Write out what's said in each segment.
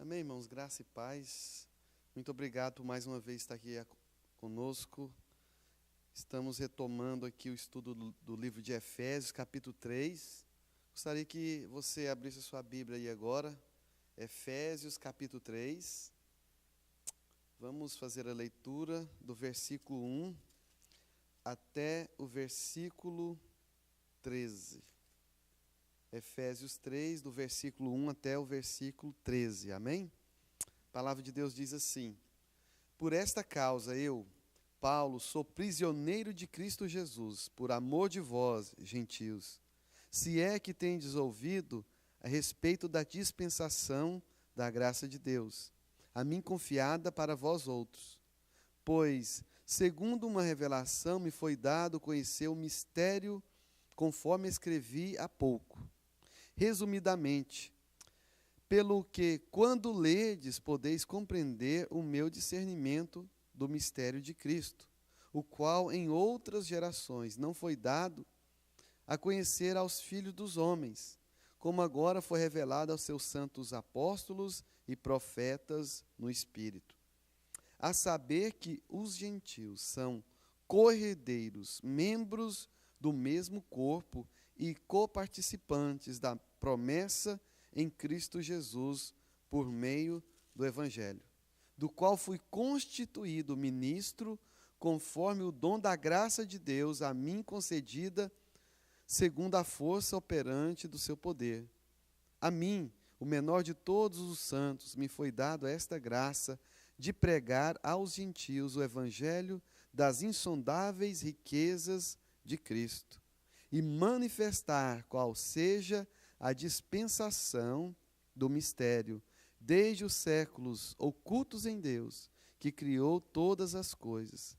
Amém, irmãos? Graça e paz. Muito obrigado por mais uma vez estar aqui conosco. Estamos retomando aqui o estudo do livro de Efésios, capítulo 3. Gostaria que você abrisse a sua Bíblia aí agora. Efésios, capítulo 3. Vamos fazer a leitura do versículo 1 até o versículo 13. Efésios 3, do versículo 1 até o versículo 13, amém? A palavra de Deus diz assim: Por esta causa eu, Paulo, sou prisioneiro de Cristo Jesus, por amor de vós, gentios, se é que tendes ouvido a respeito da dispensação da graça de Deus, a mim confiada para vós outros. Pois, segundo uma revelação, me foi dado conhecer o mistério, conforme escrevi há pouco. Resumidamente, pelo que, quando lerdes, podeis compreender o meu discernimento do mistério de Cristo, o qual em outras gerações não foi dado a conhecer aos filhos dos homens, como agora foi revelado aos seus santos apóstolos e profetas no Espírito. A saber que os gentios são co-herdeiros, membros do mesmo corpo e coparticipantes da promessa em Cristo Jesus por meio do Evangelho, do qual fui constituído ministro conforme o dom da graça de Deus a mim concedida segundo a força operante do seu poder. A mim, o menor de todos os santos, me foi dado esta graça de pregar aos gentios o Evangelho das insondáveis riquezas de Cristo e manifestar qual seja a dispensação do mistério, desde os séculos ocultos em Deus, que criou todas as coisas,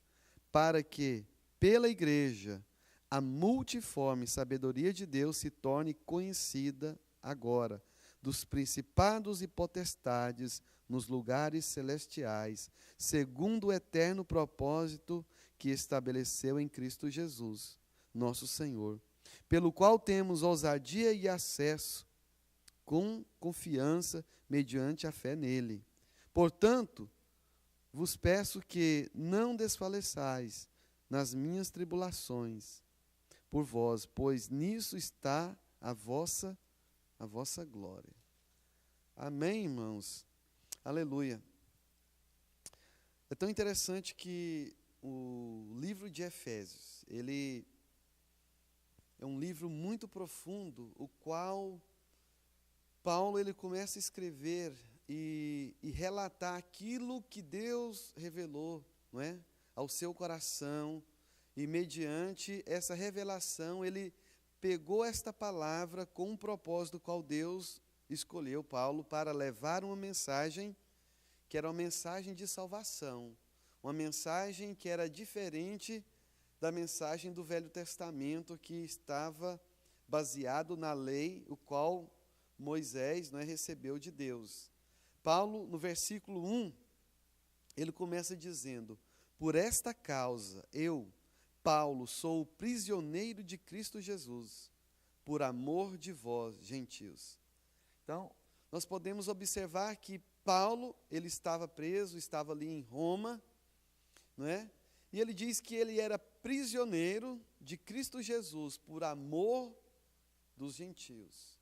para que, pela Igreja, a multiforme sabedoria de Deus se torne conhecida agora, dos principados e potestades nos lugares celestiais, segundo o eterno propósito que estabeleceu em Cristo Jesus, nosso Senhor, pelo qual temos ousadia e acesso com confiança mediante a fé nele. Portanto, vos peço que não desfaleçais nas minhas tribulações por vós, pois nisso está a vossa glória. Amém, irmãos? Aleluia. É tão interessante que o livro de Efésios, ele é um livro muito profundo, o qual Paulo ele começa a escrever e relatar aquilo que Deus revelou, não é, ao seu coração, e mediante essa revelação ele pegou esta palavra com um propósito qual Deus escolheu Paulo para levar uma mensagem que era uma mensagem de salvação, uma mensagem que era diferente da mensagem do Velho Testamento, que estava baseado na lei, o qual Moisés, não é, recebeu de Deus. Paulo, no versículo 1, ele começa dizendo: Por esta causa, eu, Paulo, sou o prisioneiro de Cristo Jesus, por amor de vós, gentios. Então, nós podemos observar que Paulo, ele estava preso, estava ali em Roma, não é? E ele diz que ele era prisioneiro de Cristo Jesus por amor dos gentios.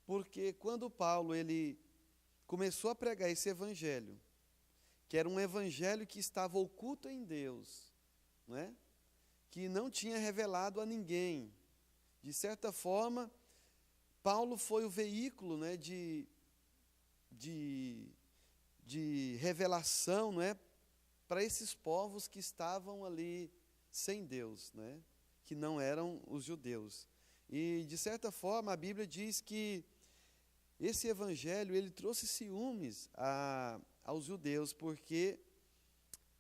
Porque quando Paulo ele começou a pregar esse evangelho, que era um evangelho que estava oculto em Deus, não é? Que não tinha revelado a ninguém. De certa forma, Paulo foi o veículo, né, de revelação, não é, para esses povos que estavam ali sem Deus, né, que não eram os judeus. E, de certa forma, a Bíblia diz que esse evangelho ele trouxe ciúmes aos judeus, porque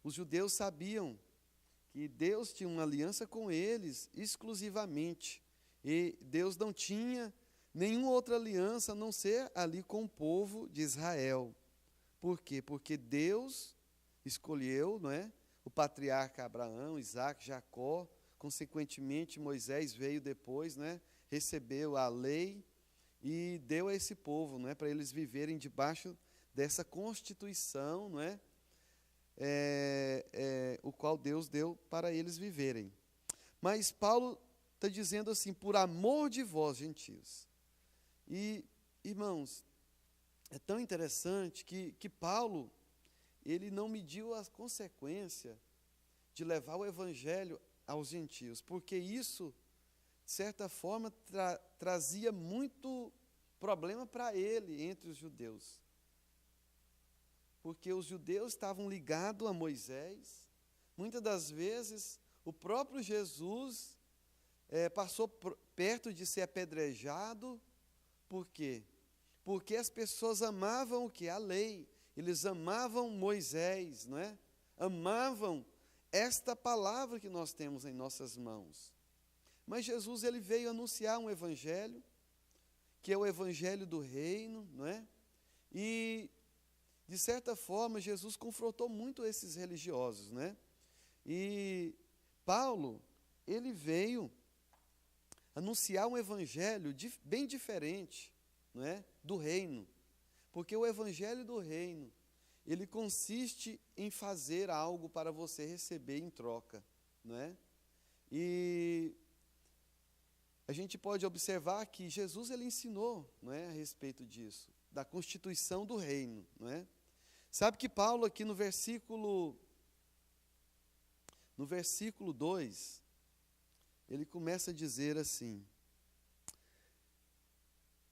os judeus sabiam que Deus tinha uma aliança com eles exclusivamente, e Deus não tinha nenhuma outra aliança a não ser ali com o povo de Israel. Por quê? Porque Deus escolheu, não é, o patriarca Abraão, Isaac, Jacó, consequentemente Moisés veio depois, né, recebeu a lei e deu a esse povo, não é, para eles viverem debaixo dessa constituição, não é? O qual Deus deu para eles viverem. Mas Paulo está dizendo assim, por amor de vós, gentios. E, irmãos, é tão interessante que Paulo, ele não mediu a consequência de levar o evangelho aos gentios, porque isso, de certa forma, trazia muito problema para ele entre os judeus. Porque os judeus estavam ligados a Moisés. Muitas das vezes, o próprio Jesus passou perto de ser apedrejado. Por quê? Porque as pessoas amavam o quê? A lei. Eles amavam Moisés, não é? Amavam esta palavra que nós temos em nossas mãos. Mas Jesus, ele veio anunciar um evangelho, que é o evangelho do reino, não é? E, de certa forma, Jesus confrontou muito esses religiosos, né? E Paulo, ele veio anunciar um evangelho bem diferente, não é? Do reino. Porque o evangelho do reino, ele consiste em fazer algo para você receber em troca, não é? E a gente pode observar que Jesus, ele ensinou, não é, a respeito disso, da constituição do reino, não é? Sabe que Paulo aqui no versículo 2, ele começa a dizer assim: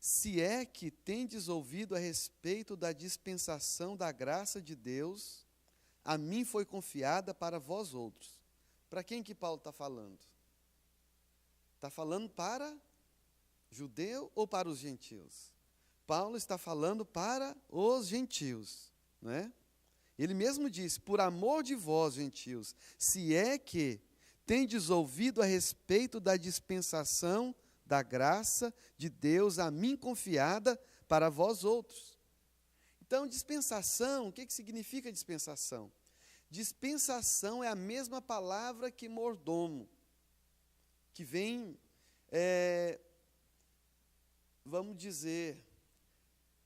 se é que tendes ouvido a respeito da dispensação da graça de Deus, a mim foi confiada para vós outros. Para quem que Paulo está falando? Está falando para judeu ou para os gentios? Paulo está falando para os gentios, não é? Ele mesmo disse, por amor de vós, gentios, se é que tendes ouvido a respeito da dispensação da graça de Deus a mim confiada para vós outros. Então, dispensação, o que significa dispensação? Dispensação é a mesma palavra que mordomo, que vem, vamos dizer,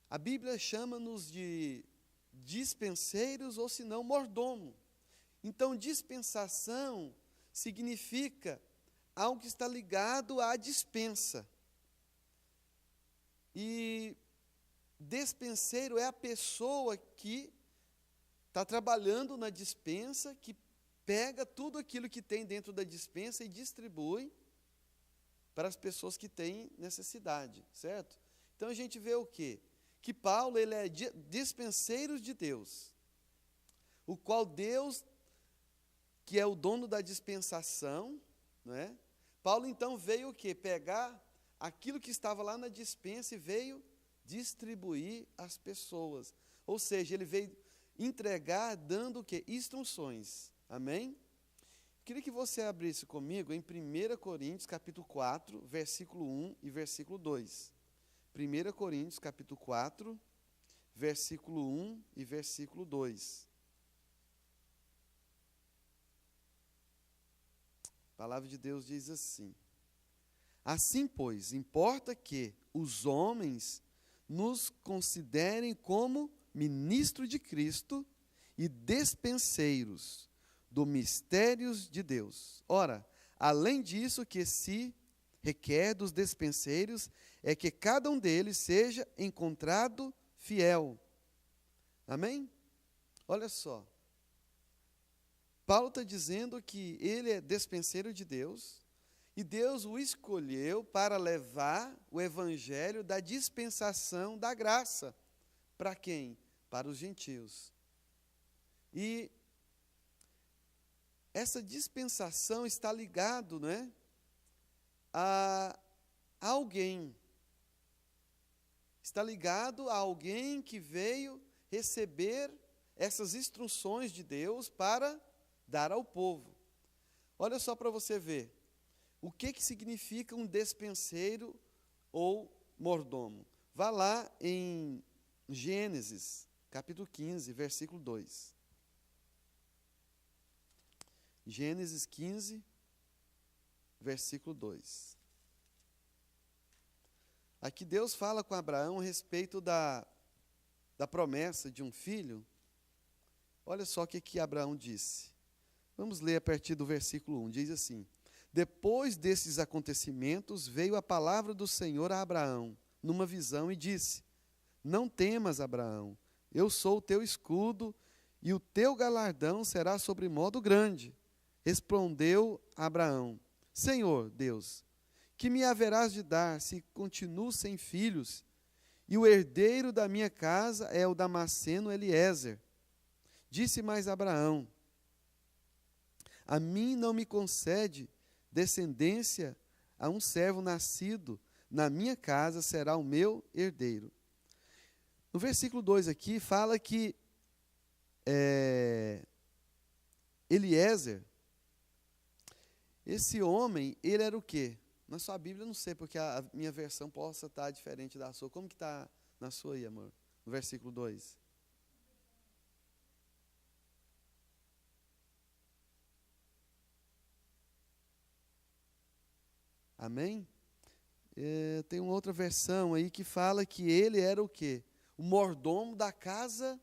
a Bíblia chama-nos de dispenseiros ou se não mordomo. Então, dispensação significa algo que está ligado à dispensa. E despenseiro é a pessoa que está trabalhando na dispensa, que pega tudo aquilo que tem dentro da dispensa e distribui para as pessoas que têm necessidade, certo? Então a gente vê o quê? Que Paulo, ele é dispenseiro de Deus, o qual Deus, que é o dono da dispensação, não é? Paulo então veio o quê? Pegar aquilo que estava lá na dispensa e veio distribuir às pessoas. Ou seja, ele veio entregar dando o quê? Instruções. Amém? Queria que você abrisse comigo em 1 Coríntios, capítulo 4, versículo 1 e versículo 2. 1 Coríntios, capítulo 4, versículo 1 e versículo 2. A palavra de Deus diz assim: assim, pois, importa que os homens nos considerem como ministros de Cristo e despenseiros dos mistérios de Deus. Ora, além disso, que se requer dos despenseiros é que cada um deles seja encontrado fiel. Amém? Olha só. Paulo está dizendo que ele é despenseiro de Deus e Deus o escolheu para levar o evangelho da dispensação da graça. Para quem? Para os gentios. E essa dispensação está ligado, né, a alguém. Está ligado a alguém que veio receber essas instruções de Deus para dar ao povo. Olha só para você ver. O que significa um despenseiro ou mordomo? Vá lá em Gênesis, capítulo 15, versículo 2. Gênesis 15, versículo 2. Aqui Deus fala com Abraão a respeito da da promessa de um filho, olha só o que Abraão disse. Vamos ler a partir do versículo 1. Diz assim: Depois desses acontecimentos, veio a palavra do Senhor a Abraão, numa visão, e disse: Não temas, Abraão, eu sou o teu escudo, e o teu galardão será sobremodo grande. Respondeu Abraão: Senhor Deus, que me haverás de dar, se continuo sem filhos, e o herdeiro da minha casa é o Damasceno Eliezer? Disse mais Abraão: A mim não me concede descendência, a um servo nascido na minha casa será o meu herdeiro. No versículo 2 aqui fala que Eliezer, esse homem, ele era o quê? Na sua Bíblia eu não sei, porque a minha versão possa estar diferente da sua. Como que está na sua aí, amor? No versículo 2. Amém? Tem uma outra versão aí que fala que ele era o quê? O mordomo da casa.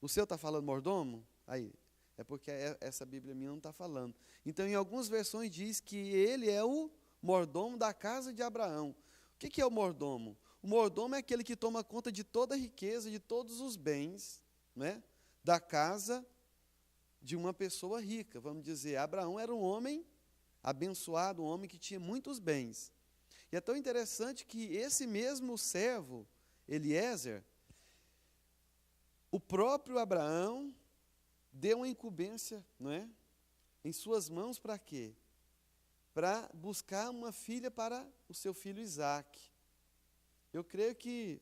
O seu está falando mordomo? Aí, é porque essa Bíblia minha não está falando. Então, em algumas versões diz que ele é o mordomo da casa de Abraão. O que é o mordomo? O mordomo é aquele que toma conta de toda a riqueza, de todos os bens, né, da casa de uma pessoa rica. Vamos dizer, Abraão era um homem abençoado, um homem que tinha muitos bens. E é tão interessante que esse mesmo servo, Eliezer, o próprio Abraão deu uma incumbência, não é, em suas mãos para quê? Para buscar uma filha para o seu filho Isaque. Eu creio que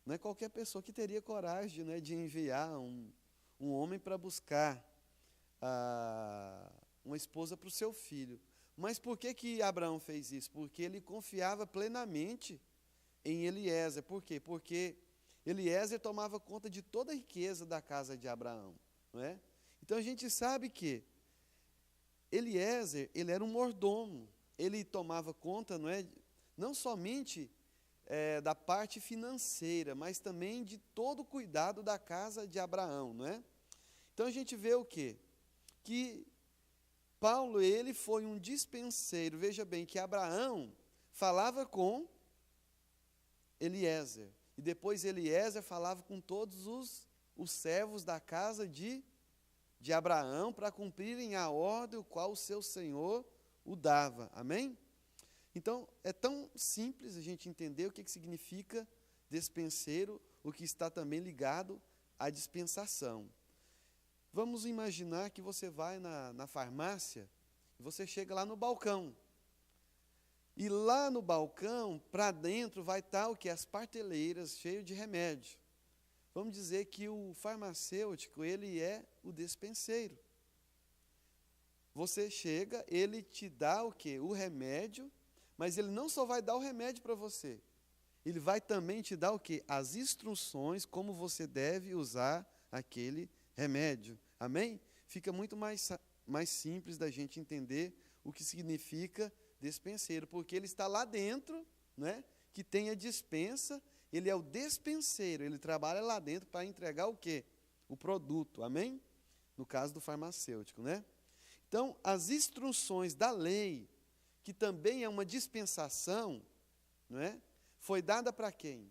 não é qualquer pessoa que teria coragem, né, de enviar um homem para buscar uma esposa para o seu filho. Mas por que Abraão fez isso? Porque ele confiava plenamente em Eliezer. Por quê? Porque Eliezer tomava conta de toda a riqueza da casa de Abraão, não é? Então a gente sabe que Eliezer, ele era um mordomo. Ele tomava conta, não somente da parte financeira, mas também de todo o cuidado da casa de Abraão, não é? Então a gente vê o quê? Que Paulo, ele foi um dispenseiro. Veja bem que Abraão falava com Eliezer, e depois Eliezer falava com todos os servos da casa de Abraão, para cumprirem a ordem o qual o seu Senhor o dava. Amém? Então, é tão simples a gente entender o que significa dispenseiro, o que está também ligado à dispensação. Vamos imaginar que você vai na farmácia, e você chega lá no balcão. E lá no balcão, para dentro, vai estar o quê? As prateleiras cheias de remédio. Vamos dizer que o farmacêutico, ele é o dispenseiro. Você chega, ele te dá o quê? O remédio, mas ele não só vai dar o remédio para você, ele vai também te dar o quê? As instruções, como você deve usar aquele remédio. Amém? Fica muito mais simples da gente entender o que significa dispenseiro, porque ele está lá dentro, né, que tem a dispensa, ele é o dispenseiro, ele trabalha lá dentro para entregar o quê? O produto, amém? No caso do farmacêutico, né? Então, as instruções da lei, que também é uma dispensação, não é? Foi dada para quem?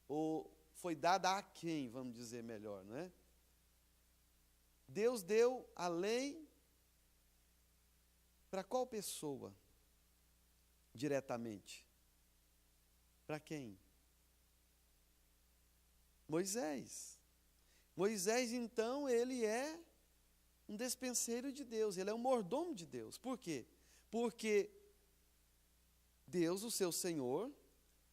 Ou foi dada a quem, vamos dizer melhor, não é? Deus deu a lei para qual pessoa? Diretamente. Para quem? Moisés. Moisés, então, ele é um dispenseiro de Deus, ele é um mordomo de Deus. Por quê? Porque Deus, o seu Senhor,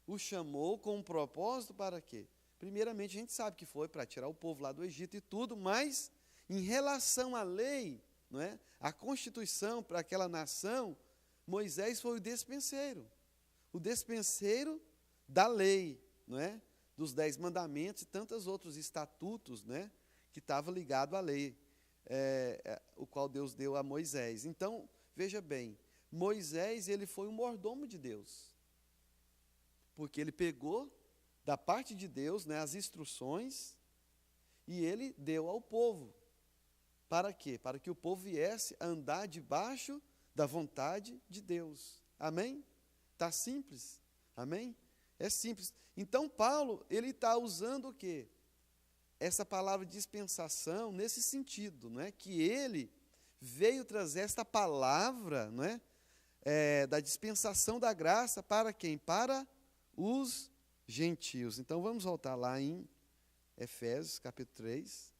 o chamou com um propósito para quê? Primeiramente, a gente sabe que foi para tirar o povo lá do Egito e tudo, mas em relação à lei, não é? A constituição para aquela nação, Moisés foi o dispenseiro da lei, não é? Dos 10 mandamentos e tantos outros estatutos, né, que estavam ligados à lei, o qual Deus deu a Moisés. Então, veja bem, Moisés, ele foi um mordomo de Deus, porque ele pegou da parte de Deus, né, as instruções, e ele deu ao povo. Para quê? Para que o povo viesse a andar debaixo da vontade de Deus. Amém? Está simples. Amém? É simples. Então, Paulo, ele está usando o quê? Essa palavra dispensação nesse sentido, não é? Que ele veio trazer esta palavra, não é? Da dispensação da graça para quem? Para os gentios. Então, vamos voltar lá em Efésios, capítulo 3.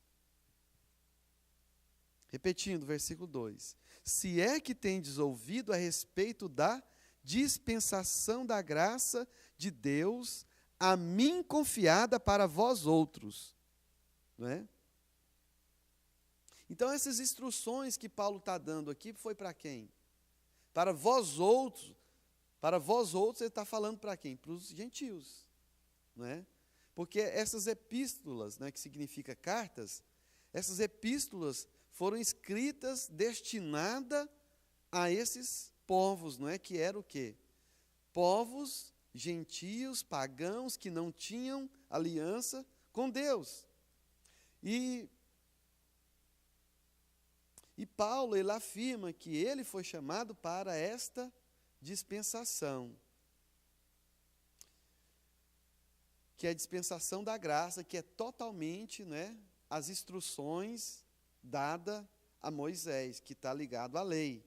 Repetindo, versículo 2. Se é que tendes ouvido a respeito da dispensação da graça de Deus, a mim confiada para vós outros. Não é? Então, essas instruções que Paulo está dando aqui, foi para quem? Para vós outros. Para vós outros, ele está falando para quem? Para os gentios. Não é? Porque essas epístolas, né, que significa cartas, essas epístolas foram escritas destinadas a esses povos, não é? Que era o quê? Povos gentios, pagãos, que não tinham aliança com Deus. E Paulo, ele afirma que ele foi chamado para esta dispensação, que é a dispensação da graça, que é totalmente, né, as instruções dadas a Moisés, que está ligado à lei,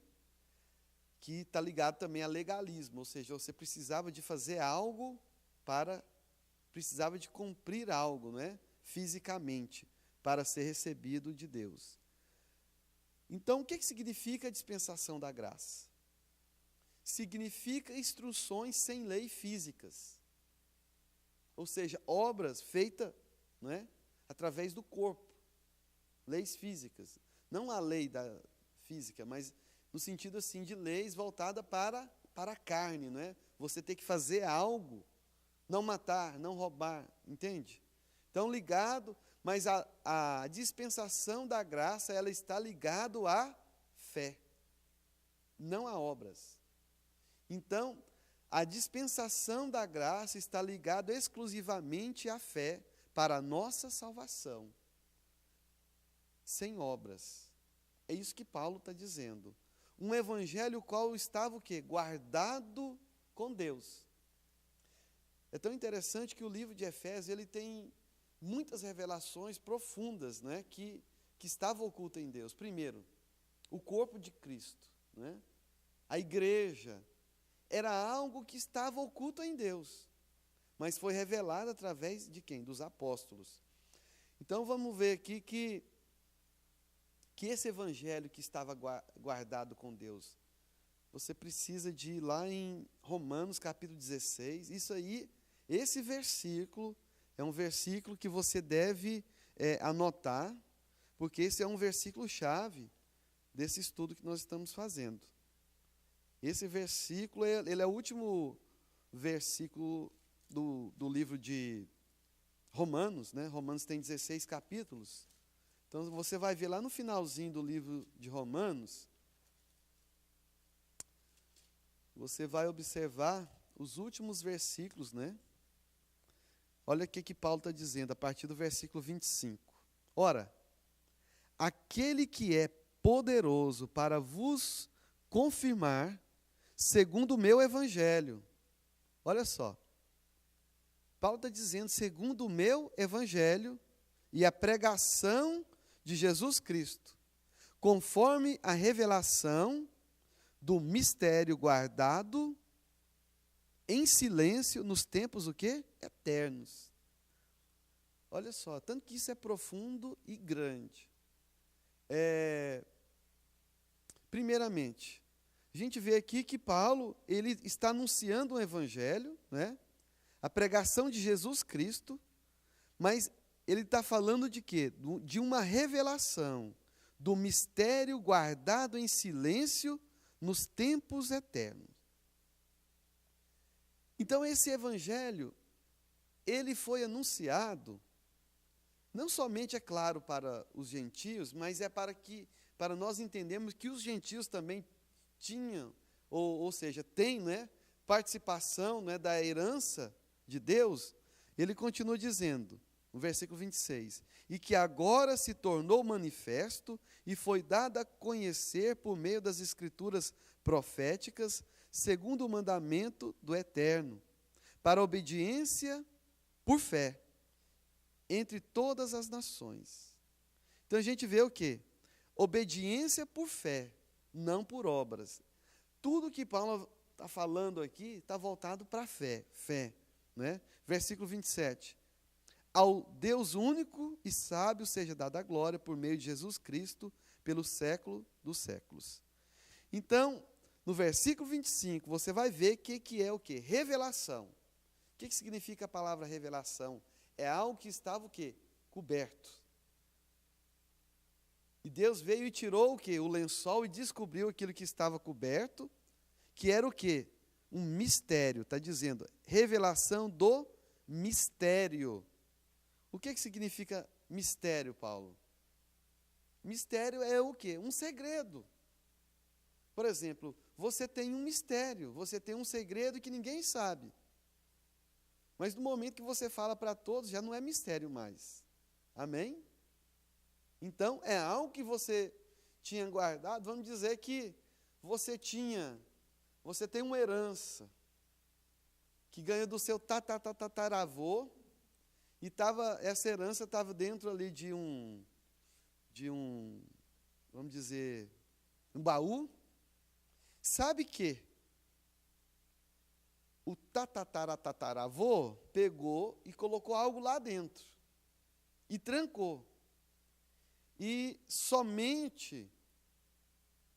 que está ligado também a legalismo, ou seja, você precisava de fazer algo precisava de cumprir algo, né, fisicamente, para ser recebido de Deus. Então, o que significa a dispensação da graça? Significa instruções sem lei físicas, ou seja, obras feitas, né, através do corpo, leis físicas. Não a lei da física, mas no sentido assim de leis voltadas para a carne, né? Você tem que fazer algo, não matar, não roubar, entende? Então, ligado, mas a dispensação da graça, ela está ligado à fé, não a obras. Então, a dispensação da graça está ligada exclusivamente à fé para a nossa salvação, sem obras. É isso que Paulo está dizendo. Um evangelho qual estava o quê? Guardado com Deus. É tão interessante que o livro de Efésios, ele tem muitas revelações profundas, né, que estavam ocultas em Deus. Primeiro, o corpo de Cristo, né? A igreja, era algo que estava oculto em Deus, mas foi revelado através de quem? Dos apóstolos. Então, vamos ver aqui que esse evangelho que estava guardado com Deus, você precisa de ir lá em Romanos, capítulo 16. Isso aí, esse versículo, é um versículo que você deve anotar, porque esse é um versículo-chave desse estudo que nós estamos fazendo. Esse versículo, ele é o último versículo do livro de Romanos, né? Romanos tem 16 capítulos. Então, você vai ver lá no finalzinho do livro de Romanos, você vai observar os últimos versículos, né? Olha o que Paulo está dizendo, a partir do versículo 25. Ora, aquele que é poderoso para vos confirmar, segundo o meu evangelho. Olha só. Paulo está dizendo, segundo o meu evangelho e a pregação de Jesus Cristo, conforme a revelação do mistério guardado em silêncio nos tempos o quê? Eternos. Olha só, tanto que isso é profundo e grande. Primeiramente, a gente vê aqui que Paulo, ele está anunciando um evangelho, né? A pregação de Jesus Cristo, mas ele está falando de quê? De uma revelação do mistério guardado em silêncio nos tempos eternos. Então, esse evangelho, ele foi anunciado, não somente, é claro, para os gentios, mas é para nós entendermos que os gentios também tinham, ou seja, têm, né, participação, né, da herança de Deus. Ele continua dizendo, no versículo 26, e que agora se tornou manifesto e foi dado a conhecer por meio das escrituras proféticas, segundo o mandamento do Eterno, para obediência por fé, entre todas as nações. Então a gente vê o quê? Obediência por fé, não por obras. Tudo que Paulo está falando aqui está voltado para a fé, né? Versículo 27. Ao Deus único e sábio seja dada a glória por meio de Jesus Cristo, pelo século dos séculos. Então, no versículo 25, você vai ver que é o quê? Revelação. O que significa a palavra revelação? É algo que estava o quê? Coberto. E Deus veio e tirou o quê? O lençol e descobriu aquilo que estava coberto, que era o quê? Um mistério. Está dizendo, revelação do mistério. O que significa mistério, Paulo? Mistério é o quê? Um segredo. Por exemplo, você tem um mistério, você tem um segredo que ninguém sabe. Mas no momento que você fala para todos, já não é mistério mais. Amém? Então, é algo que você tinha guardado. Vamos dizer que você tem uma herança que ganhou do seu tataravô, e essa herança estava dentro ali de um, vamos dizer, um baú. Sabe que o tataravô pegou e colocou algo lá dentro e trancou. E somente,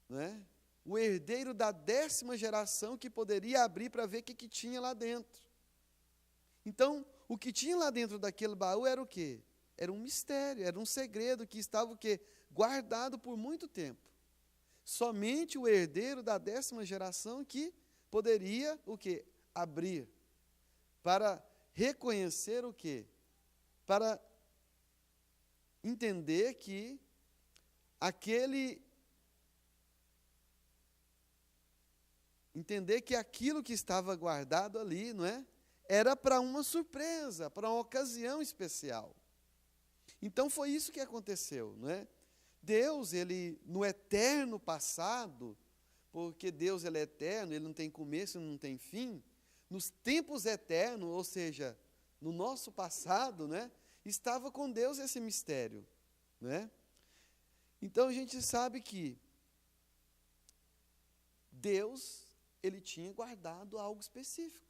né, o herdeiro da 10ª geração que poderia abrir para ver o que tinha lá dentro. Então, o que tinha lá dentro daquele baú era o quê? Era um mistério, era um segredo que estava o quê? Guardado por muito tempo. Somente o herdeiro da 10ª geração que poderia o quê? Abrir. Para reconhecer o quê? Para entender que aquilo que estava guardado ali, não é? Era para uma surpresa, para uma ocasião especial. Então foi isso que aconteceu, não é? Deus, ele no eterno passado, porque Deus ele é eterno, ele não tem começo, não tem fim, nos tempos eternos, ou seja, no nosso passado, né, estava com Deus esse mistério, né? Então a gente sabe que Deus, ele tinha guardado algo específico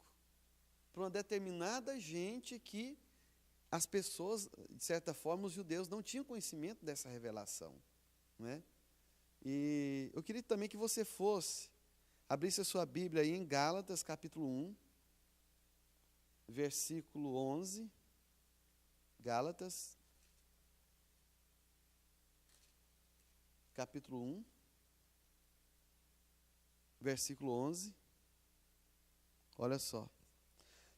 para uma determinada gente que as pessoas, de certa forma, os judeus não tinham conhecimento dessa revelação, né? E eu queria também que você abrisse a sua Bíblia aí em Gálatas, capítulo 1, versículo 11. Gálatas, capítulo 1, versículo 11. Olha só.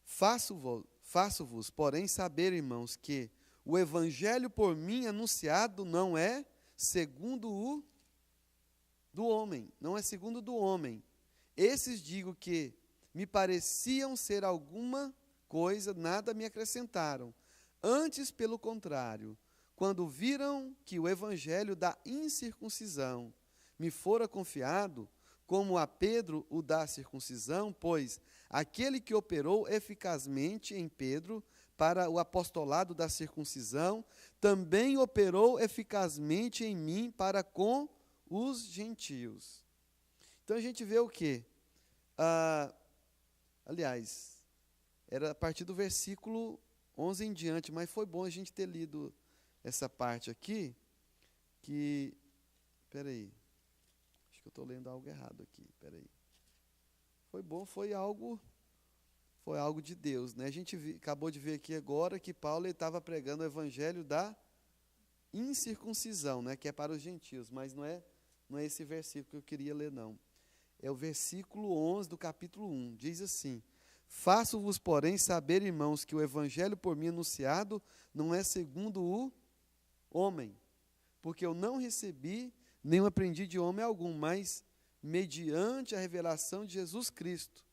Faço-vos, porém, saber, irmãos, que o evangelho por mim anunciado não é segundo o do homem, não é segundo do homem. Esses digo que me pareciam ser alguma coisa, nada me acrescentaram. Antes, pelo contrário, quando viram que o evangelho da incircuncisão me fora confiado, como a Pedro o da circuncisão, pois aquele que operou eficazmente em Pedro para o apostolado da circuncisão, também operou eficazmente em mim para com os gentios. Então a gente vê o quê? Aliás, era a partir do versículo 11 em diante, mas foi bom a gente ter lido essa parte aqui, espera aí, acho que eu estou lendo algo errado aqui, espera aí. Foi bom, foi algo de Deus, né? A gente acabou de ver aqui agora que Paulo estava pregando o evangelho da incircuncisão, né? Que é para os gentios, mas não é esse versículo que eu queria ler, não. É o versículo 11 do capítulo 1, diz assim: Faço-vos, porém, saber, irmãos, que o evangelho por mim anunciado não é segundo o homem, porque eu não recebi, nem aprendi de homem algum, mas mediante a revelação de Jesus Cristo.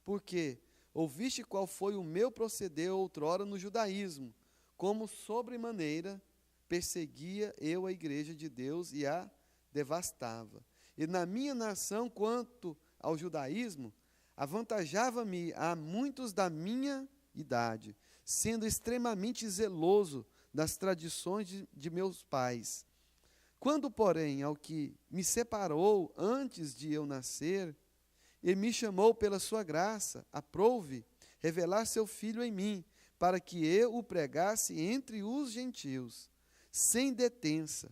Porque Ouviste qual foi o meu proceder outrora no judaísmo, como sobremaneira perseguia eu a igreja de Deus e a devastava. E na minha nação, quanto ao judaísmo, avantajava-me a muitos da minha idade, sendo extremamente zeloso das tradições de meus pais. Quando, porém, ao que me separou antes de eu nascer, e me chamou pela sua graça, aprouve revelar seu Filho em mim, para que eu o pregasse entre os gentios, sem detença.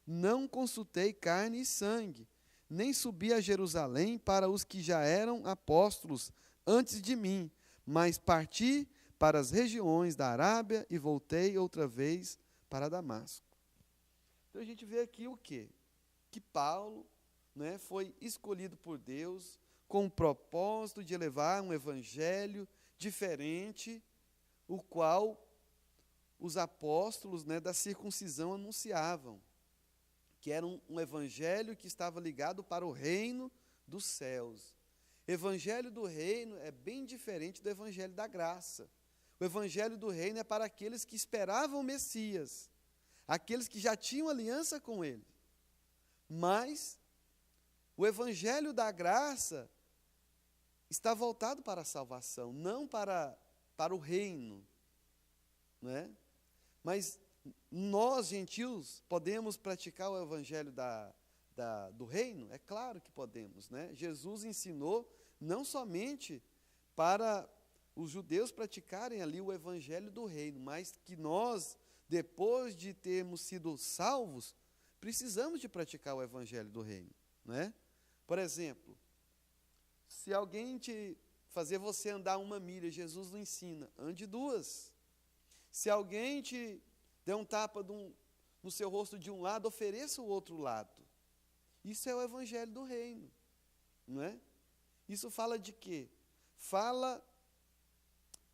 Não consultei carne e sangue, nem subi a Jerusalém para os que já eram apóstolos antes de mim, mas parti para as regiões da Arábia e voltei outra vez para Damasco. Então a gente vê aqui o quê? Que Paulo, né, foi escolhido por Deus com o propósito de levar um evangelho diferente, o qual os apóstolos, né, da circuncisão anunciavam, que era um evangelho que estava ligado para o reino dos céus. Evangelho do reino é bem diferente do evangelho da graça. O evangelho do reino é para aqueles que esperavam o Messias, aqueles que já tinham aliança com ele. Mas o evangelho da graça está voltado para a salvação, não para o reino, não é? Mas nós, gentios, podemos praticar o evangelho do reino? É claro que podemos, né? Jesus ensinou não somente para os judeus praticarem ali o evangelho do reino, mas que nós, depois de termos sido salvos, precisamos de praticar o evangelho do reino, né? Por exemplo, se alguém te fazer você andar 1 milha, Jesus não ensina, ande 2. Se alguém te der um tapa no seu rosto de um lado, ofereça o outro lado. Isso é o evangelho do reino, não é? Isso fala de quê? Fala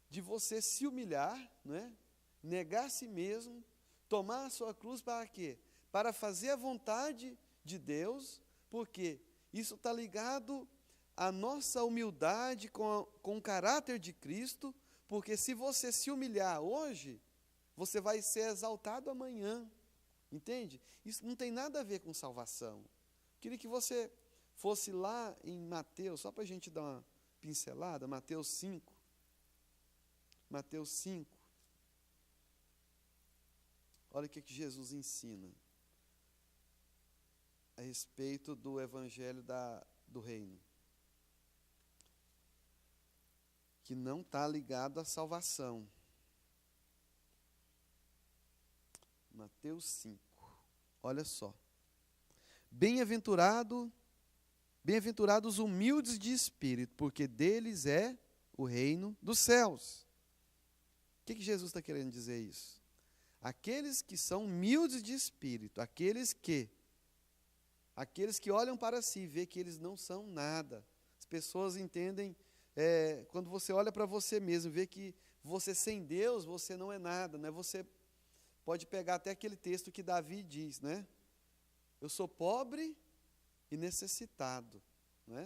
de você se humilhar, não é? Negar a si mesmo, tomar a sua cruz para quê? Para fazer a vontade de Deus, porque isso está ligado à nossa humildade com o caráter de Cristo, porque se você se humilhar hoje, você vai ser exaltado amanhã, entende? Isso não tem nada a ver com salvação. Queria que você fosse lá em Mateus, só para a gente dar uma pincelada, Mateus 5. Mateus 5. Olha o que Jesus ensina a respeito do evangelho do reino, que não está ligado à salvação. Mateus 5, olha só. Bem-aventurados os humildes de espírito, porque deles é o reino dos céus. O que Jesus está querendo dizer isso? Aqueles que são humildes de espírito, aqueles que olham para si e vê que eles não são nada. As pessoas entendem, quando você olha para você mesmo, vê que você sem Deus, você não é nada, né? Você pode pegar até aquele texto que Davi diz, né? Eu sou pobre e necessitado, não é?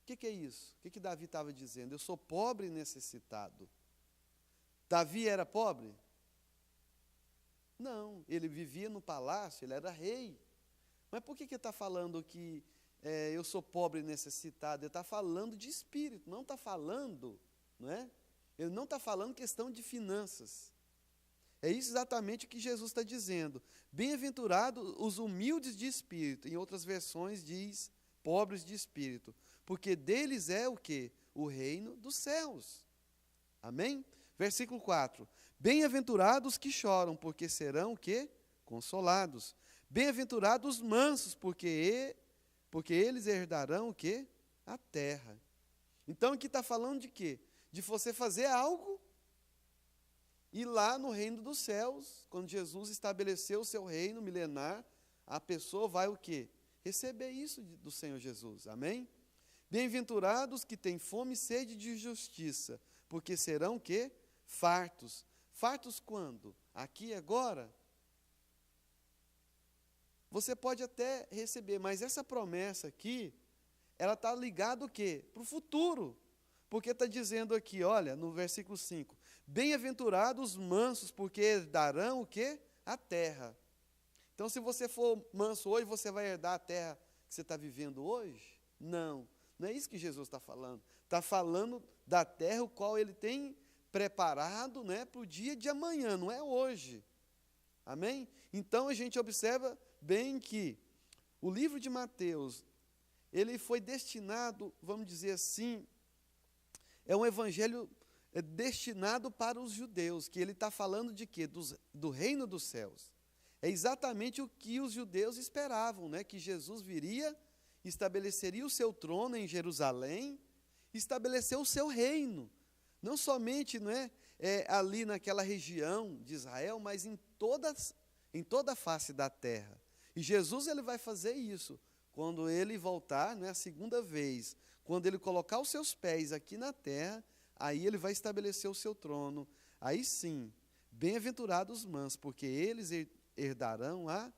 O que é isso? O que Davi estava dizendo? Eu sou pobre e necessitado. Davi era pobre? Não, ele vivia no palácio, ele era rei. Mas por que ele está falando que eu sou pobre e necessitado? Ele está falando de espírito, não está falando, não é? Ele não está falando questão de finanças. É isso exatamente o que Jesus está dizendo. Bem-aventurados os humildes de espírito. Em outras versões diz pobres de espírito. Porque deles é o quê? O reino dos céus. Amém? Versículo 4. Bem-aventurados os que choram, porque serão o quê? Consolados. Bem-aventurados os mansos, porque eles herdarão o quê? A terra. Então aqui está falando de quê? De você fazer algo e lá no reino dos céus, quando Jesus estabeleceu o seu reino milenar, a pessoa vai o quê? Receber isso do Senhor Jesus. Amém? Bem-aventurados que têm fome e sede de justiça, porque serão o quê? Fartos. Fartos quando? Aqui e agora? Você pode até receber, mas essa promessa aqui, ela está ligada o quê? Para o futuro. Porque está dizendo aqui, olha, no versículo 5, bem-aventurados os mansos, porque herdarão o quê? A terra. Então, se você for manso hoje, você vai herdar a terra que você está vivendo hoje? Não, não é isso que Jesus está falando. Está falando da terra o qual ele tem preparado, né, para o dia de amanhã, não é hoje. Amém? Então, a gente observa bem que o livro de Mateus, ele foi destinado, vamos dizer assim, é um evangelho destinado para os judeus, que ele está falando de quê? Do reino dos céus. É exatamente o que os judeus esperavam, né? Que Jesus viria, estabeleceria o seu trono em Jerusalém, estabeleceu o seu reino, não somente, não é, ali naquela região de Israel, mas em toda a face da terra. E Jesus ele vai fazer isso, quando ele voltar, não é, a segunda vez, quando ele colocar os seus pés aqui na terra, aí ele vai estabelecer o seu trono. Aí sim, bem-aventurados os mansos, porque eles herdarão a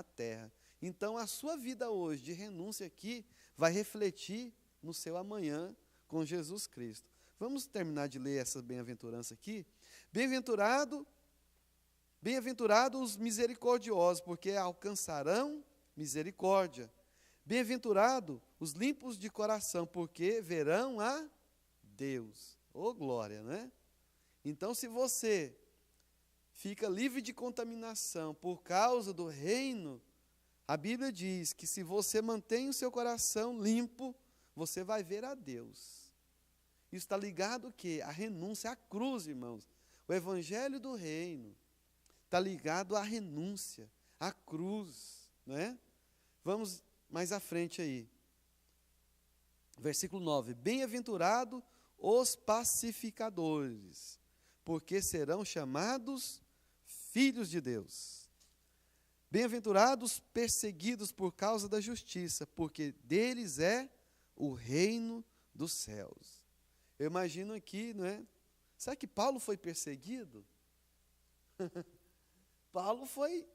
terra. Então, a sua vida hoje de renúncia aqui vai refletir no seu amanhã com Jesus Cristo. Vamos terminar de ler essa bem-aventurança aqui? Bem-aventurados os misericordiosos, porque alcançarão misericórdia. Bem-aventurados os limpos de coração, porque verão a Deus. Oh, glória, né? Então, se você fica livre de contaminação por causa do reino, a Bíblia diz que se você mantém o seu coração limpo, você vai ver a Deus. Isso está ligado o quê? A renúncia, à cruz, irmãos. O evangelho do reino está ligado à renúncia, à cruz, não é? Vamos mais à frente aí. Versículo 9. Bem-aventurado os pacificadores, porque serão chamados filhos de Deus. Bem-aventurados perseguidos por causa da justiça, porque deles é o reino dos céus. Eu imagino aqui, não é? Será que Paulo foi perseguido? Paulo foi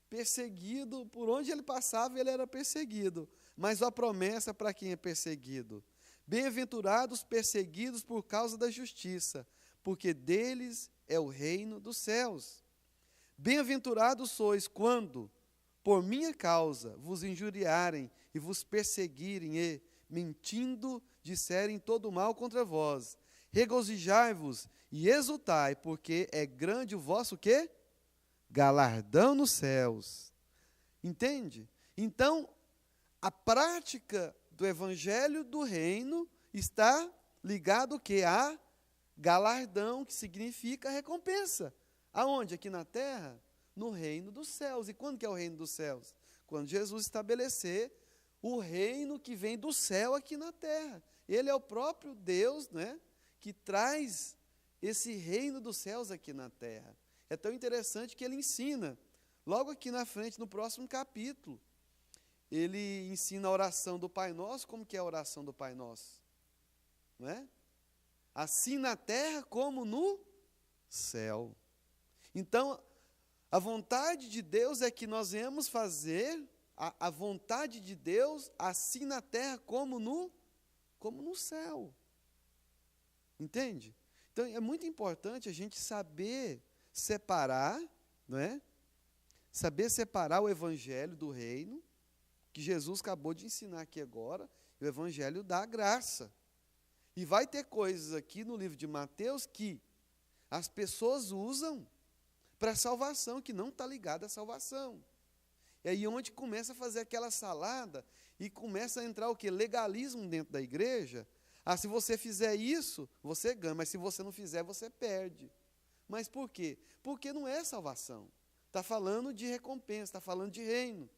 perseguido, por onde ele passava ele era perseguido. Mas a promessa para quem é perseguido? Bem-aventurados perseguidos por causa da justiça, porque deles é o reino dos céus. Bem-aventurados sois quando, por minha causa, vos injuriarem e vos perseguirem e, mentindo, disserem todo mal contra vós. Regozijai-vos e exultai, porque é grande o vosso quê? Galardão nos céus. Entende? Então, a prática do evangelho do reino está ligado o quê? A galardão, que significa recompensa. Aonde? Aqui na terra? No reino dos céus. E quando que é o reino dos céus? Quando Jesus estabelecer o reino que vem do céu aqui na terra. Ele é o próprio Deus, né, que traz esse reino dos céus aqui na terra. É tão interessante que ele ensina, logo aqui na frente, no próximo capítulo, ele ensina a oração do Pai Nosso. Como que é a oração do Pai Nosso? Não é? Assim na terra como no céu. Então, a vontade de Deus é que nós venhamos fazer a vontade de Deus assim na terra como no céu. Entende? Então, é muito importante a gente saber separar, não é? Saber separar o evangelho do reino, que Jesus acabou de ensinar aqui agora, o evangelho da graça. E vai ter coisas aqui no livro de Mateus que as pessoas usam para salvação, que não está ligada à salvação. E aí onde começa a fazer aquela salada e começa a entrar o quê? Legalismo dentro da igreja. Ah, se você fizer isso, você ganha, mas se você não fizer, você perde. Mas por quê? Porque não é salvação. Está falando de recompensa, está falando de reino.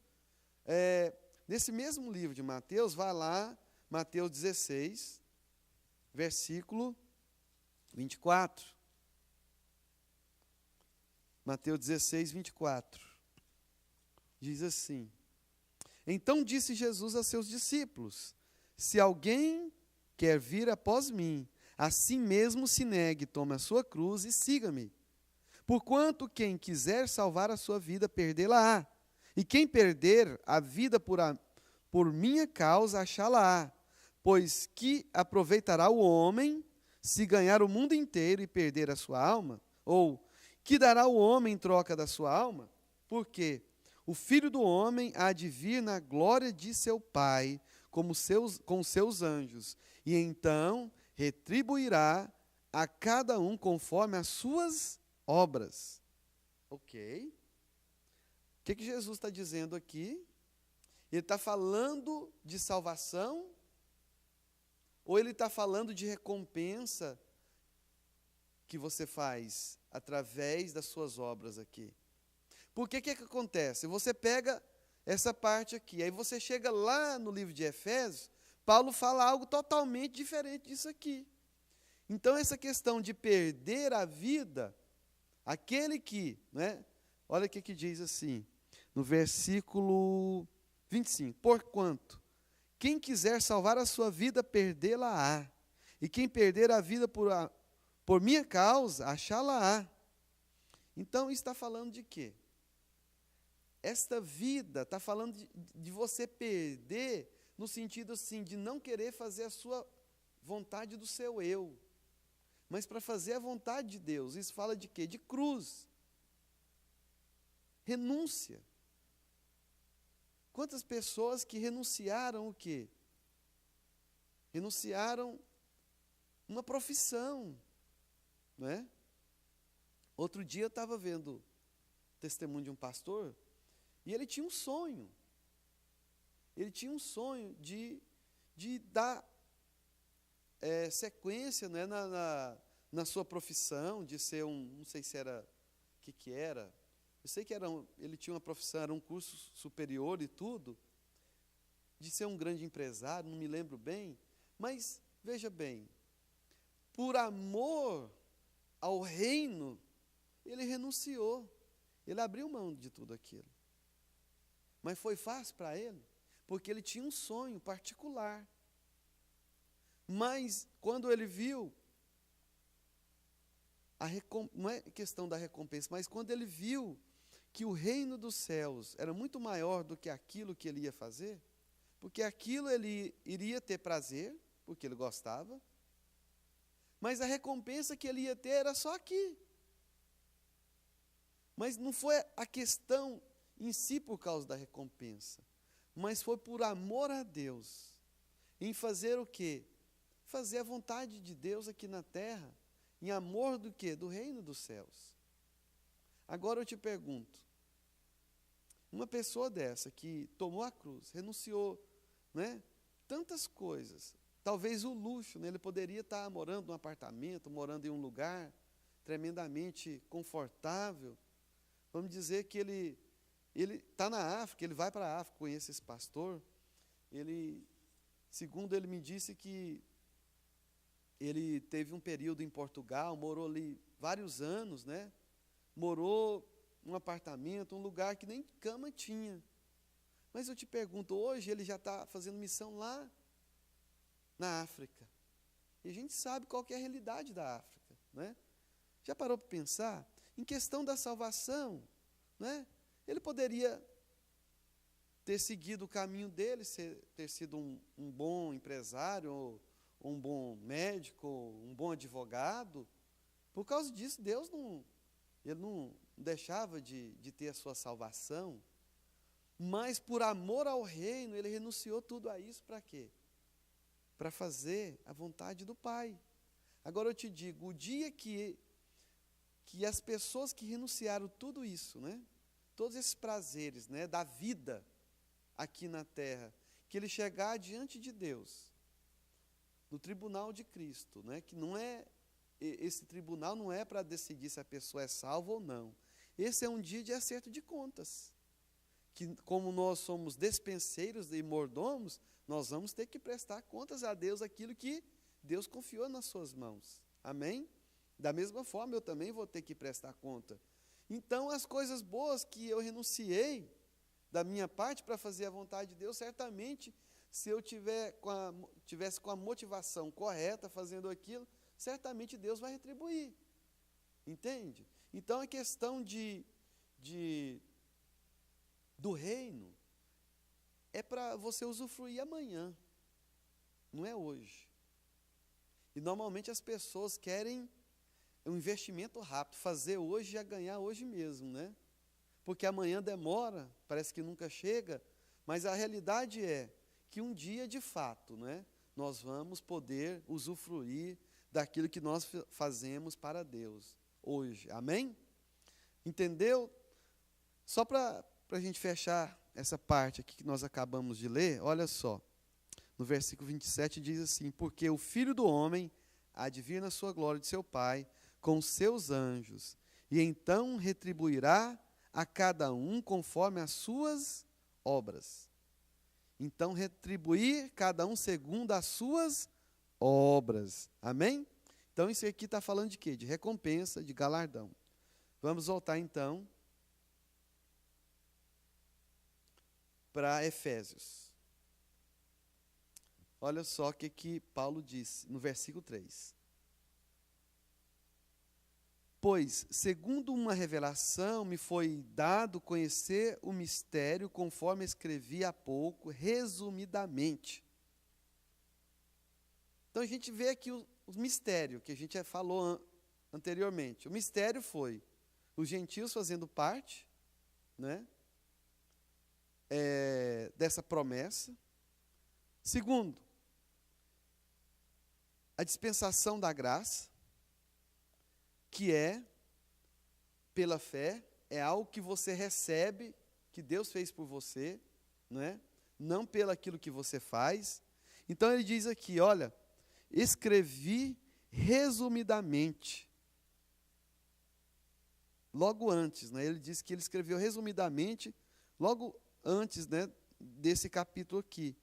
Nesse mesmo livro de Mateus, vai lá, Mateus 16, versículo 24. Mateus 16, 24. Diz assim: Então disse Jesus a seus discípulos: Se alguém quer vir após mim, assim mesmo se negue, tome a sua cruz e siga-me. Porquanto quem quiser salvar a sua vida, perdê-la-á. E quem perder a vida por minha causa, achá-la-á. Pois que aproveitará o homem se ganhar o mundo inteiro e perder a sua alma? Ou que dará o homem em troca da sua alma? Porque o Filho do Homem há de vir na glória de seu Pai, com seus anjos, e então retribuirá a cada um conforme as suas obras. Ok? O que Jesus está dizendo aqui? Ele está falando de salvação? Ou ele está falando de recompensa que você faz através das suas obras aqui? Porque o que acontece? Você pega essa parte aqui, aí você chega lá no livro de Efésios, Paulo fala algo totalmente diferente disso aqui. Então, essa questão de perder a vida, aquele que, né, olha o que diz assim, no versículo 25, porquanto, quem quiser salvar a sua vida, perdê-la-á, e quem perder a vida por minha causa, achá-la-á. Então, isso está falando de quê? Esta vida está falando de você perder, no sentido assim, de não querer fazer a sua vontade do seu eu, mas para fazer a vontade de Deus. Isso fala de quê? De cruz. Renúncia. Quantas pessoas que renunciaram o quê? Renunciaram uma profissão, não é? Outro dia eu estava vendo o testemunho de um pastor, e ele tinha um sonho. Ele tinha um sonho de dar sequência, né, na sua profissão, de ser não sei se era, o que era, eu sei que ele tinha uma profissão, era um curso superior e tudo, de ser um grande empresário, não me lembro bem, mas, veja bem, por amor ao reino, ele renunciou, ele abriu mão de tudo aquilo. Mas foi fácil para ele, porque ele tinha um sonho particular. Mas, quando ele viu, não é questão da recompensa, mas quando ele viu que o reino dos céus era muito maior do que aquilo que ele ia fazer, porque aquilo ele iria ter prazer, porque ele gostava, mas a recompensa que ele ia ter era só aqui. Mas não foi a questão em si por causa da recompensa, mas foi por amor a Deus, em fazer o quê? Fazer a vontade de Deus aqui na terra, em amor do quê? Do reino dos céus. Agora eu te pergunto, uma pessoa dessa que tomou a cruz, renunciou, né, tantas coisas, talvez o luxo, né, ele poderia estar morando num apartamento, morando em um lugar tremendamente confortável. Vamos dizer que ele está na África, ele vai para a África, conhece esse pastor, segundo ele me disse que ele teve um período em Portugal, morou ali vários anos, né? Morou num apartamento, um lugar que nem cama tinha. Mas eu te pergunto, hoje ele já está fazendo missão lá na África. E a gente sabe qual que é a realidade da África, né? Já parou para pensar? Em questão da salvação, né? Ele poderia ter seguido o caminho dele, ter sido um bom empresário, ou um bom médico, um bom advogado. Por causa disso, Deus ele não deixava de ter a sua salvação, mas por amor ao reino, ele renunciou tudo a isso para quê? Para fazer a vontade do Pai. Agora eu te digo, o dia que as pessoas que renunciaram tudo isso, né, todos esses prazeres, né, da vida aqui na terra, que ele chegar diante de Deus, no tribunal de Cristo, né, que não é, esse tribunal não é para decidir se a pessoa é salva ou não. Esse é um dia de acerto de contas, que como nós somos despenseiros e mordomos, nós vamos ter que prestar contas a Deus aquilo que Deus confiou nas suas mãos. Amém? Da mesma forma, eu também vou ter que prestar conta. Então, as coisas boas que eu renunciei da minha parte para fazer a vontade de Deus, certamente, se eu tivesse com a motivação correta fazendo aquilo, certamente Deus vai retribuir. Entende? Então, a questão do reino é para você usufruir amanhã, não é hoje. E normalmente as pessoas querem um investimento rápido, fazer hoje e já ganhar hoje mesmo, né? Porque amanhã demora, parece que nunca chega, mas a realidade é que um dia, de fato, né, nós vamos poder usufruir daquilo que nós fazemos para Deus hoje. Amém? Entendeu? Só para a gente fechar essa parte aqui que nós acabamos de ler, olha só. No versículo 27 diz assim: porque o Filho do Homem há de vir na sua glória de seu Pai com os seus anjos, e então retribuirá a cada um conforme as suas obras. Então retribuir cada um segundo as suas obras. Amém? Então isso aqui está falando de quê? De recompensa, de galardão. Vamos voltar então para Efésios. Olha só o que Paulo disse no versículo 3. Pois, segundo uma revelação, me foi dado conhecer o mistério, conforme escrevi há pouco, resumidamente. Então a gente vê aqui o mistério que a gente falou anteriormente. O mistério foi os gentios fazendo parte, né, dessa promessa. Segundo, a dispensação da graça, que é, pela fé, é algo que você recebe, que Deus fez por você, não pelo aquilo que você faz. Então ele diz aqui, olha, escrevi resumidamente. Logo antes, ele diz que ele escreveu resumidamente, logo antes, desse capítulo aqui.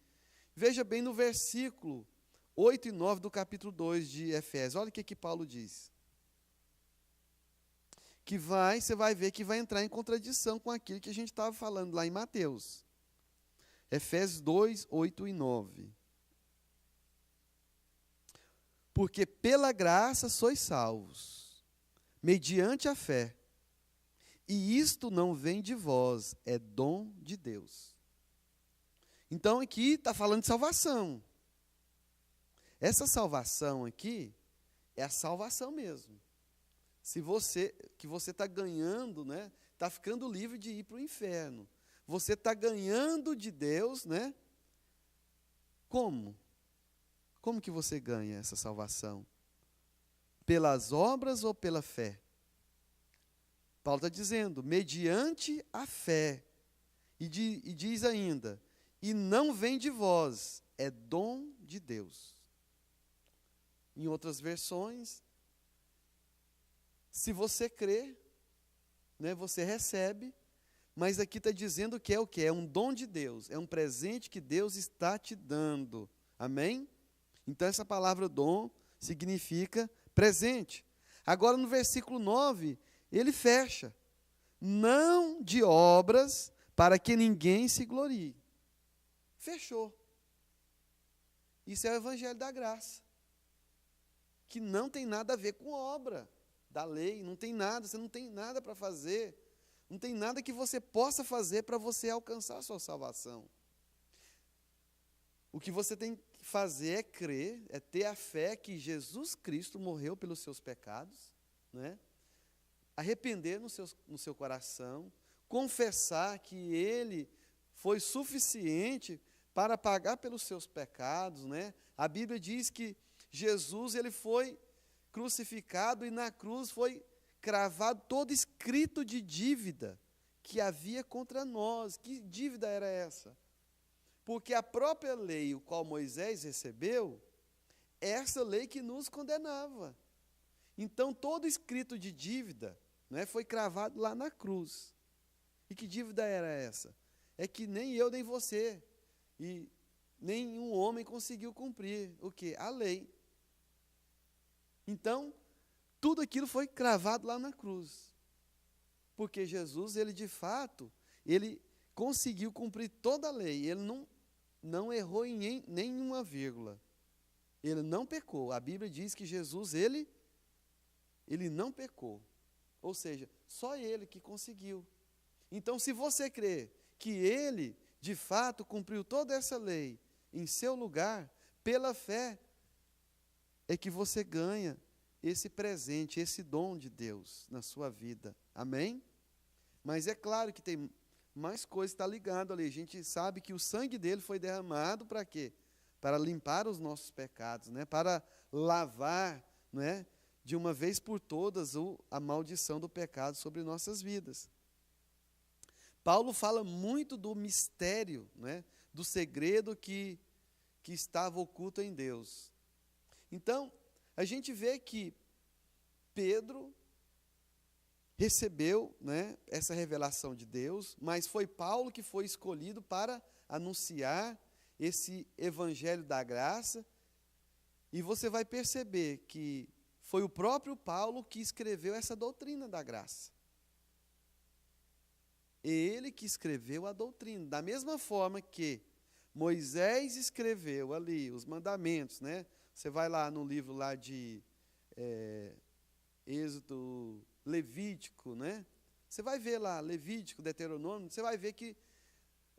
Veja bem no versículo 8 e 9 do capítulo 2 de Efésios, olha o que Paulo diz. Você vai ver que vai entrar em contradição com aquilo que a gente estava falando lá em Mateus. Efésios 2, 8 e 9. Porque pela graça sois salvos, mediante a fé. E isto não vem de vós, é dom de Deus. Então aqui está falando de salvação. Essa salvação aqui é a salvação mesmo. Que você está ganhando, está ficando livre de ir para o inferno. Você está ganhando de Deus, Como? Como que você ganha essa salvação? Pelas obras ou pela fé? Paulo está dizendo, mediante a fé. E diz ainda, e não vem de vós, é dom de Deus. Em outras versões, se você crê, você recebe, mas aqui está dizendo que é o quê? É um dom de Deus, é um presente que Deus está te dando. Amém? Então essa palavra dom significa presente. Agora no versículo 9, ele fecha. Não de obras, para que ninguém se glorie. Fechou. Isso é o evangelho da graça. Que não tem nada a ver com obra da lei, não tem nada, você não tem nada para fazer, não tem nada que você possa fazer para você alcançar a sua salvação. O que você tem que fazer é crer, é ter a fé que Jesus Cristo morreu pelos seus pecados, arrepender no seu coração, confessar que Ele foi suficiente para pagar pelos seus pecados. A Bíblia diz que Jesus ele foi crucificado e na cruz foi cravado todo escrito de dívida que havia contra nós. Que dívida era essa? Porque a própria lei, o qual Moisés recebeu, é essa lei que nos condenava. Então, todo escrito de dívida foi cravado lá na cruz. E que dívida era essa? É que nem eu, nem você, e nenhum homem conseguiu cumprir o quê? A lei. Então, tudo aquilo foi cravado lá na cruz. Porque Jesus, ele de fato, ele conseguiu cumprir toda a lei. Ele não errou em nenhuma vírgula. Ele não pecou. A Bíblia diz que Jesus, ele não pecou. Ou seja, só ele que conseguiu. Então, se você crê que ele, de fato, cumpriu toda essa lei em seu lugar, pela fé, é que você ganha esse presente, esse dom de Deus na sua vida. Amém? Mas é claro que tem mais coisa que está ligado ali. A gente sabe que o sangue dele foi derramado para quê? Para limpar os nossos pecados, né? Para lavar, né, de uma vez por todas a maldição do pecado sobre nossas vidas. Paulo fala muito do mistério, né, do segredo que estava oculto em Deus. Então, a gente vê que Pedro recebeu, né, essa revelação de Deus, mas foi Paulo que foi escolhido para anunciar esse evangelho da graça, e você vai perceber que foi o próprio Paulo que escreveu essa doutrina da graça. Ele que escreveu a doutrina, da mesma forma que Moisés escreveu ali os mandamentos, né? Você vai lá no livro lá de Êxodo, Levítico, né? Você vai ver lá, Levítico, Deuteronômio, você vai ver que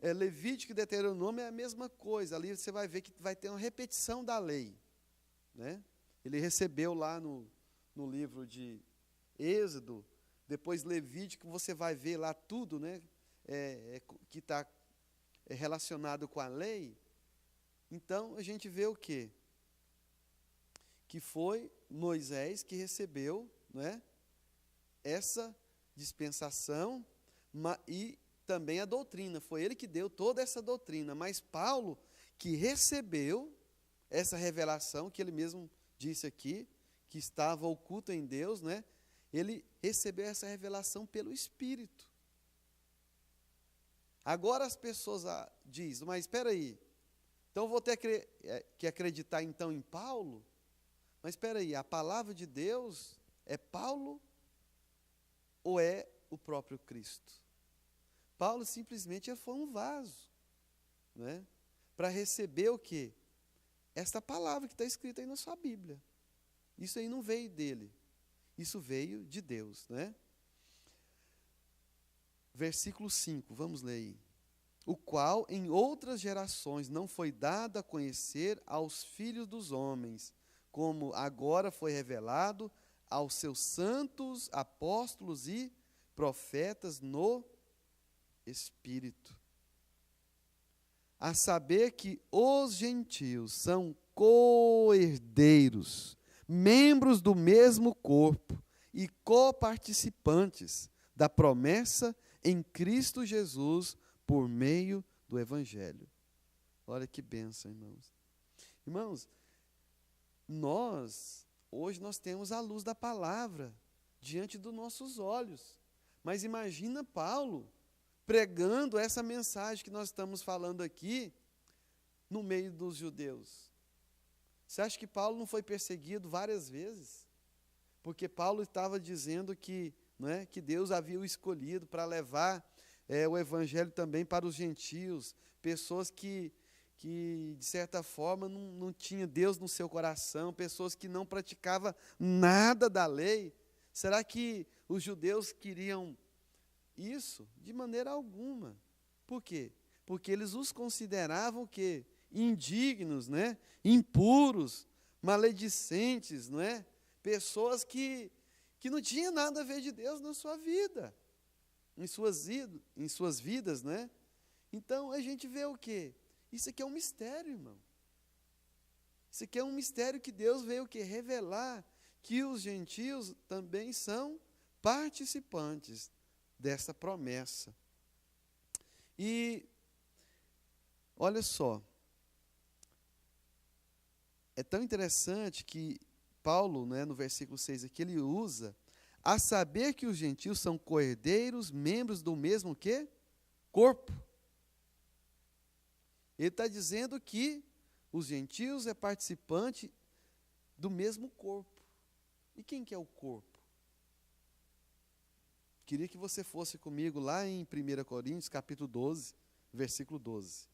Levítico e Deuteronômio é a mesma coisa. Ali você vai ver que vai ter uma repetição da lei, né? Ele recebeu lá no livro de Êxodo, depois Levítico, você vai ver lá tudo, né? Que está relacionado com a lei. Então, a gente vê o quê? Que foi Moisés que recebeu, né, essa dispensação e também a doutrina. Foi ele que deu toda essa doutrina, mas Paulo que recebeu essa revelação, que ele mesmo disse aqui, que estava oculta em Deus, né? Ele recebeu essa revelação pelo Espírito. Agora as pessoas dizem, mas espera aí, então vou ter que acreditar então em Paulo? Mas espera aí, a palavra de Deus é Paulo ou é o próprio Cristo? Paulo simplesmente foi um vaso, né, para receber o quê? Esta palavra que está escrita aí na sua Bíblia. Isso aí não veio dele, isso veio de Deus, né? Versículo 5, vamos ler aí. O qual em outras gerações não foi dado a conhecer aos filhos dos homens, como agora foi revelado aos seus santos apóstolos e profetas no Espírito. A saber que os gentios são co-herdeiros, membros do mesmo corpo e coparticipantes da promessa em Cristo Jesus por meio do Evangelho. Olha que bênção, irmãos. Irmãos, hoje nós temos a luz da palavra diante dos nossos olhos. Mas imagina Paulo pregando essa mensagem que nós estamos falando aqui no meio dos judeus. Você acha que Paulo não foi perseguido várias vezes? Porque Paulo estava dizendo que, não é, que Deus havia o escolhido para levar o evangelho também para os gentios, pessoas que de certa forma não tinham Deus no seu coração, pessoas que não praticavam nada da lei. Será que os judeus queriam isso? De maneira alguma. Por quê? Porque eles os consideravam o quê? Indignos, né? Impuros, maledicentes, não é? Pessoas que não tinham nada a ver de Deus na sua vida, em suas vidas, né? Então a gente vê o quê? Isso aqui é um mistério, irmão. Isso aqui é um mistério que Deus veio o quê? Revelar que os gentios também são participantes dessa promessa. E olha só, é tão interessante que Paulo, né, no versículo 6 aqui, ele usa a saber que os gentios são co-herdeiros, membros do mesmo quê? Corpo. Ele está dizendo que os gentios é participante do mesmo corpo. E quem que é o corpo? Queria que você fosse comigo lá em 1 Coríntios, capítulo 12, versículo 12.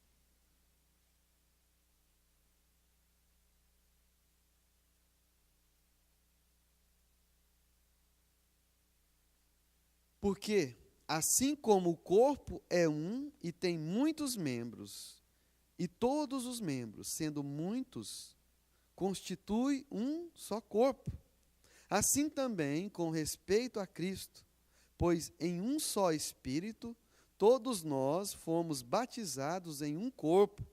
Porque, assim como o corpo é um e tem muitos membros, e todos os membros, sendo muitos, constitui um só corpo. Assim também com respeito a Cristo, pois em um só Espírito todos nós fomos batizados em um corpo,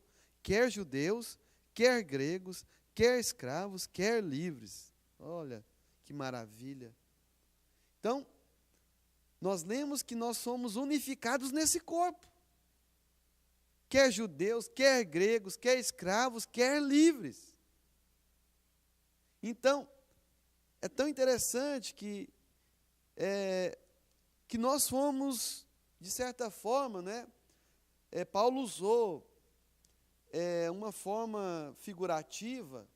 quer judeus, quer gregos, quer escravos, quer livres. Olha que maravilha. Então, nós lemos que nós somos unificados nesse corpo. Quer judeus, quer gregos, quer escravos, quer livres. Então, é tão interessante que nós fomos, de certa forma, né? Paulo usou uma forma figurativa,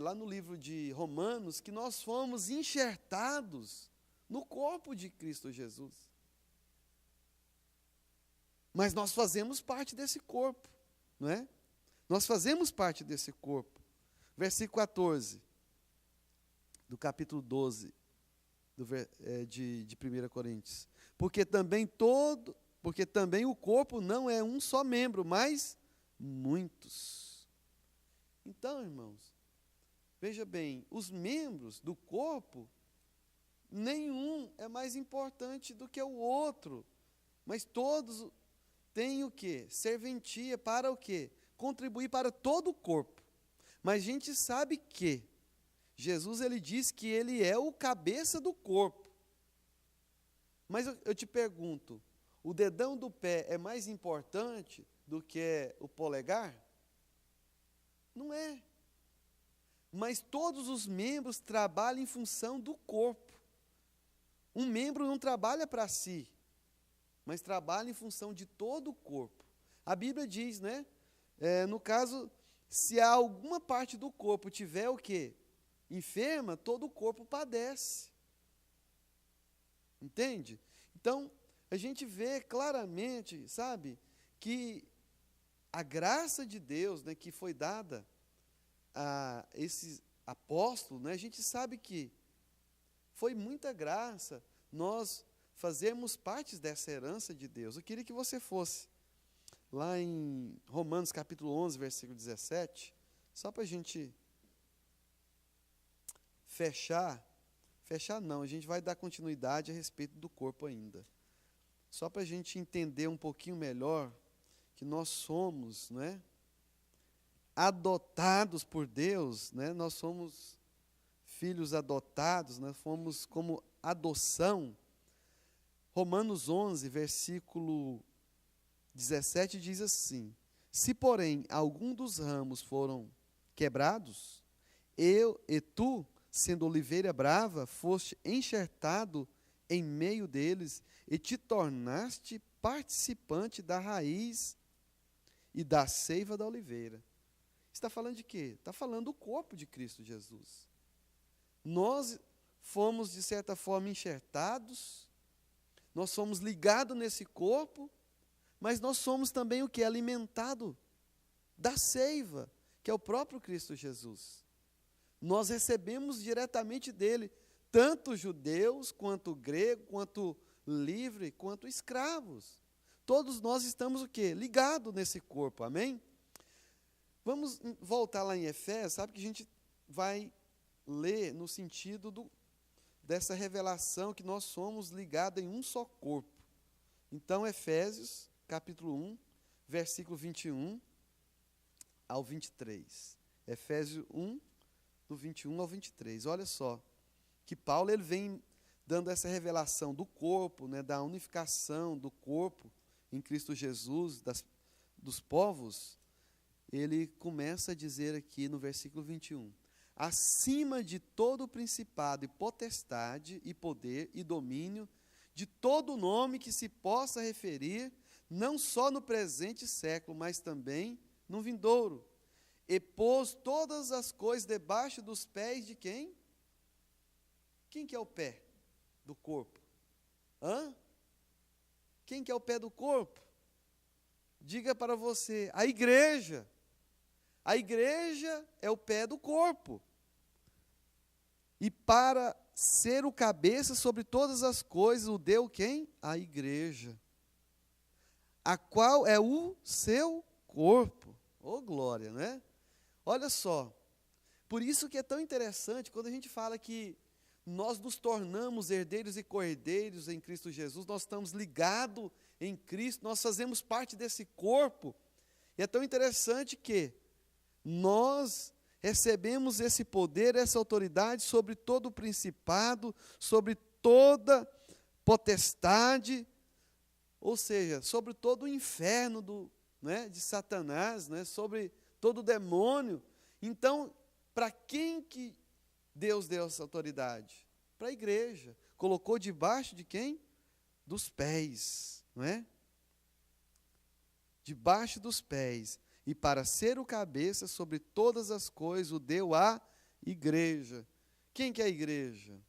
lá no livro de Romanos, que nós fomos enxertados no corpo de Cristo Jesus. Mas nós fazemos parte desse corpo, não é? Nós fazemos parte desse corpo. Versículo 14, do capítulo 12 de 1 Coríntios. Porque também o corpo não é um só membro, mas muitos. Então, irmãos, veja bem, os membros do corpo, nenhum é mais importante do que o outro, mas todos têm o quê? Serventia para o quê? Contribuir para todo o corpo. Mas a gente sabe que Jesus, ele diz que ele é o cabeça do corpo. Mas eu te pergunto, o dedão do pé é mais importante do que o polegar? Não é. Mas todos os membros trabalham em função do corpo. Um membro não trabalha para si, mas trabalha em função de todo o corpo. A Bíblia diz, né? No caso, se alguma parte do corpo tiver o quê? Enferma, todo o corpo padece. Entende? Então, a gente vê claramente, sabe, que a graça de Deus, né, que foi dada a esses apóstolos, né, a gente sabe que foi muita graça nós fazermos parte dessa herança de Deus. Eu queria que você fosse lá em Romanos capítulo 11, versículo 17, só para a gente fechar não, a gente vai dar continuidade a respeito do corpo ainda. Só para a gente entender um pouquinho melhor que nós somos, né, adotados por Deus, né, nós somos filhos adotados, nós fomos como adoção. Romanos 11, versículo 17 diz assim: se porém algum dos ramos foram quebrados, eu e tu, sendo oliveira brava, foste enxertado em meio deles e te tornaste participante da raiz e da seiva da oliveira. Está falando de quê? Está falando do corpo de Cristo Jesus. Nós fomos, de certa forma, enxertados, nós somos ligados nesse corpo, mas nós somos também o que? Alimentado da seiva, que é o próprio Cristo Jesus. Nós recebemos diretamente dele, tanto judeus, quanto grego, quanto livre, quanto escravos. Todos nós estamos o quê? Ligados nesse corpo, amém? Vamos voltar lá em Efésios, sabe que a gente vai ler no sentido dessa revelação que nós somos ligados em um só corpo. Então, Efésios, capítulo 1, versículo 21 ao 23. Efésios 1, do 21 ao 23. Olha só, que Paulo ele vem dando essa revelação do corpo, né, da unificação do corpo em Cristo Jesus, dos povos. Ele começa a dizer aqui no versículo 21, acima de todo principado e potestade e poder e domínio, de todo nome que se possa referir, não só no presente século, mas também no vindouro. E pôs todas as coisas debaixo dos pés de quem? Quem que é o pé do corpo? Quem que é o pé do corpo? Diga para você, a igreja. A igreja é o pé do corpo. E para ser o cabeça sobre todas as coisas, o deu quem? A igreja. A qual é o seu corpo. Glória, né? Olha só, Por isso que é tão interessante quando a gente fala que nós nos tornamos herdeiros e co-herdeiros em Cristo Jesus, nós estamos ligados em Cristo, nós fazemos parte desse corpo. E é tão interessante que nós recebemos esse poder, essa autoridade sobre todo o principado, sobre toda potestade, ou seja, sobre todo o inferno de Satanás, sobre todo o demônio. Então, para quem que Deus deu essa autoridade? Para a igreja. Colocou debaixo de quem? Dos pés, não é? Debaixo dos pés. E para ser o cabeça sobre todas as coisas, o deu à igreja. Quem que é a igreja?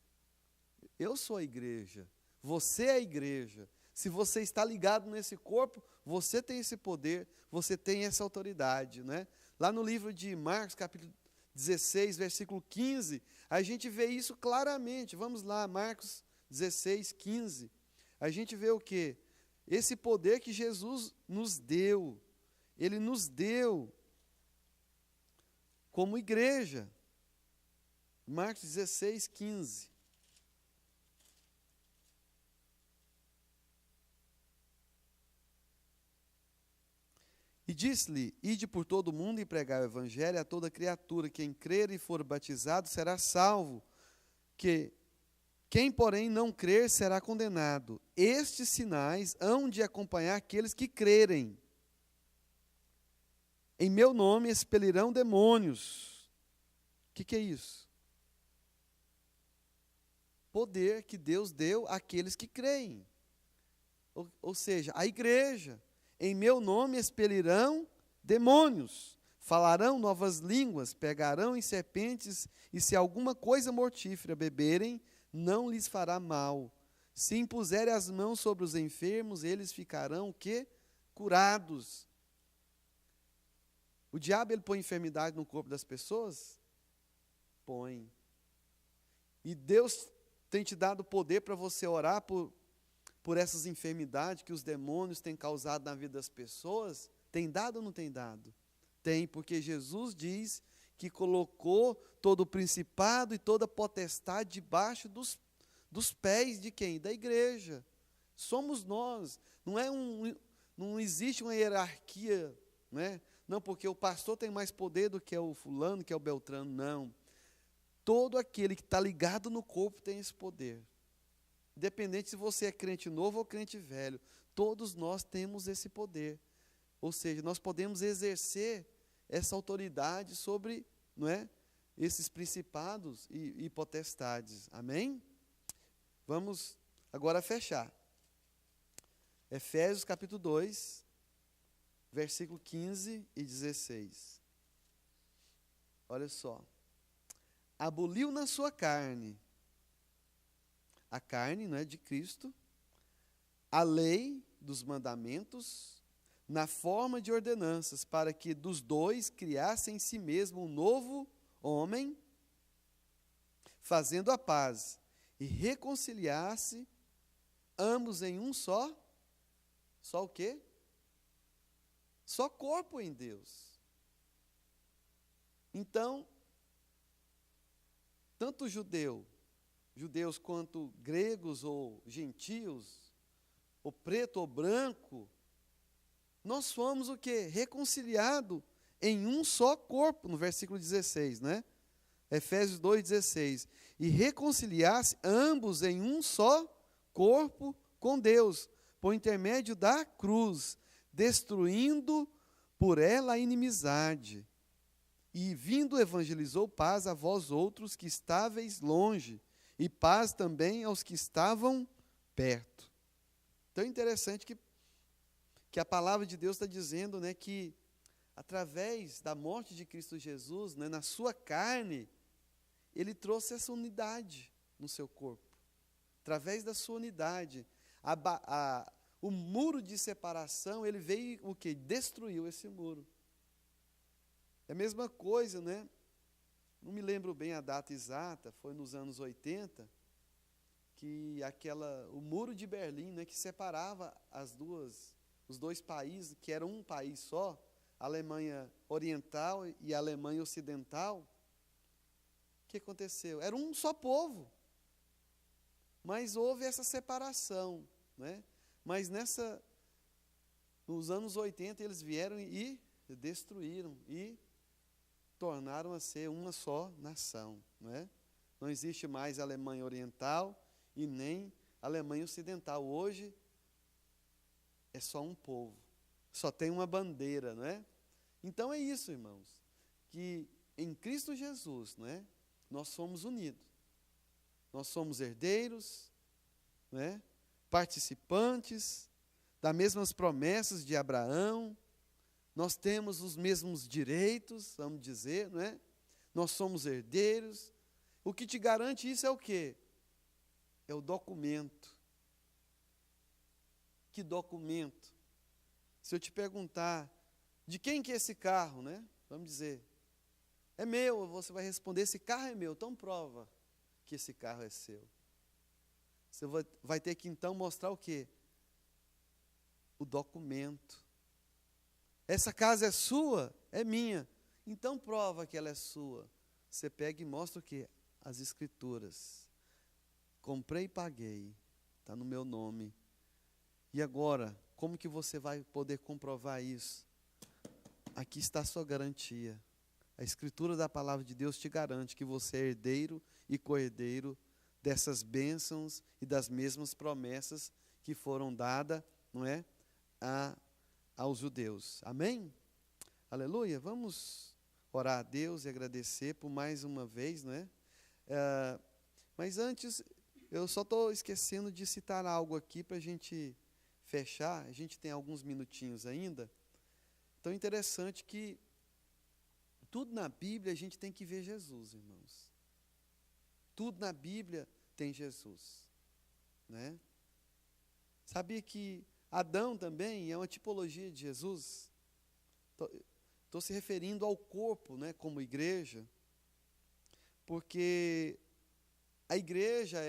Eu sou a igreja. Você é a igreja. Se você está ligado nesse corpo, você tem esse poder, você tem essa autoridade, né? Lá no livro de Marcos, capítulo 16, versículo 15, a gente vê isso claramente. Vamos lá, Marcos 16, 15. A gente vê o quê? Esse poder que Jesus nos deu. Ele nos deu como igreja. Marcos 16, 15. E disse-lhe: ide por todo o mundo e pregai o evangelho a toda criatura. Quem crer e for batizado será salvo. Quem, porém, não crer será condenado. Estes sinais hão de acompanhar aqueles que crerem. Em meu nome expelirão demônios. O que é isso? Poder que Deus deu àqueles que creem. Ou seja, a igreja. Em meu nome expelirão demônios, falarão novas línguas, pegarão em serpentes, e se alguma coisa mortífera beberem, não lhes fará mal. Se impuserem as mãos sobre os enfermos, eles ficarão o quê? Curados. O diabo, ele põe enfermidade no corpo das pessoas? Põe. E Deus tem te dado poder para você orar por essas enfermidades que os demônios têm causado na vida das pessoas? Tem dado ou não tem dado? Tem, porque Jesus diz que colocou todo o principado e toda a potestade debaixo dos pés de quem? Da igreja. Somos nós. Não existe uma hierarquia, né? Não, porque o pastor tem mais poder do que o fulano, que é o Beltrano. Não. Todo aquele que está ligado no corpo tem esse poder. Independente se você é crente novo ou crente velho, todos nós temos esse poder. Ou seja, nós podemos exercer essa autoridade sobre, não é, esses principados e potestades. Amém? Vamos agora fechar. Efésios capítulo 2, versículo 15 e 16. Olha só. Aboliu na sua carne, a carne, não é, de Cristo, a lei dos mandamentos, na forma de ordenanças, para que dos dois criasse em si mesmo um novo homem, fazendo a paz, e reconciliasse ambos em um só o quê? Só corpo em Deus. Então, tanto judeus quanto gregos ou gentios, ou preto ou branco, nós fomos o quê? Reconciliado em um só corpo, no versículo 16, né? Efésios 2,16. E reconciliasse ambos em um só corpo com Deus, por intermédio da cruz, destruindo por ela a inimizade. E vindo evangelizou paz a vós outros que estáveis longe, e paz também aos que estavam perto. Então é interessante que a palavra de Deus está dizendo, né, que através da morte de Cristo Jesus, né, na sua carne, ele trouxe essa unidade no seu corpo. Através da sua unidade, o muro de separação, ele veio o quê? Destruiu esse muro. É a mesma coisa, né? Não me lembro bem a data exata, foi nos anos 80, que o muro de Berlim, né, que separava os dois países, que eram um país só, a Alemanha Oriental e a Alemanha Ocidental, que aconteceu? Era um só povo. Mas houve essa separação, né? Mas nos anos 80 eles vieram e destruíram e tornaram a ser uma só nação, né? Não existe mais Alemanha Oriental e nem Alemanha Ocidental. Hoje é só um povo, só tem uma bandeira, né? Então é isso, irmãos, que em Cristo Jesus, né, nós somos unidos. Nós somos herdeiros, né, participantes das mesmas promessas de Abraão. Nós temos os mesmos direitos, vamos dizer, né? Nós somos herdeiros. O que te garante isso é o quê? É o documento. Que documento? Se eu te perguntar, de quem que é esse carro, né? Vamos dizer, é meu, você vai responder, esse carro é meu, então prova que esse carro é seu. Você vai ter que então mostrar o quê? O documento. Essa casa é sua? É minha. Então prova que ela é sua. Você pega e mostra o quê? As escrituras. Comprei e paguei. Está no meu nome. E agora, como que você vai poder comprovar isso? Aqui está a sua garantia. A escritura da palavra de Deus te garante que você é herdeiro e co-herdeiro dessas bênçãos e das mesmas promessas que foram dadas, não é, aos judeus. Amém? Aleluia. Vamos orar a Deus e agradecer por mais uma vez, não é? Mas antes, eu só estou esquecendo de citar algo aqui para a gente fechar. A gente tem alguns minutinhos ainda. Então é interessante que tudo na Bíblia a gente tem que ver Jesus, irmãos. Tudo na Bíblia tem Jesus, né? Sabia que Adão também é uma tipologia de Jesus? Estou se referindo ao corpo, né, como igreja, porque a igreja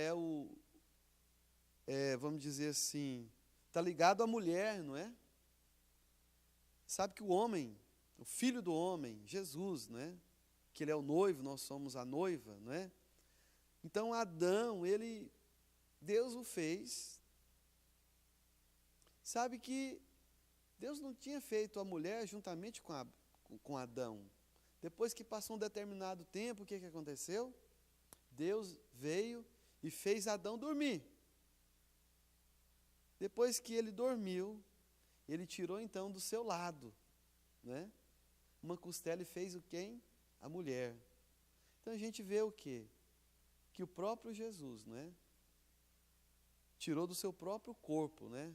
vamos dizer assim, está ligado à mulher, não é? Sabe que o homem, o filho do homem, Jesus, né, que ele é o noivo, nós somos a noiva, não é? Então Adão, Deus o fez. Sabe que Deus não tinha feito a mulher juntamente com Adão. Depois que passou um determinado tempo, o que aconteceu? Deus veio e fez Adão dormir. Depois que ele dormiu, ele tirou então do seu lado, né, uma costela e fez quem? A mulher. Então a gente vê o quê? Que o próprio Jesus, né, tirou do seu próprio corpo, né,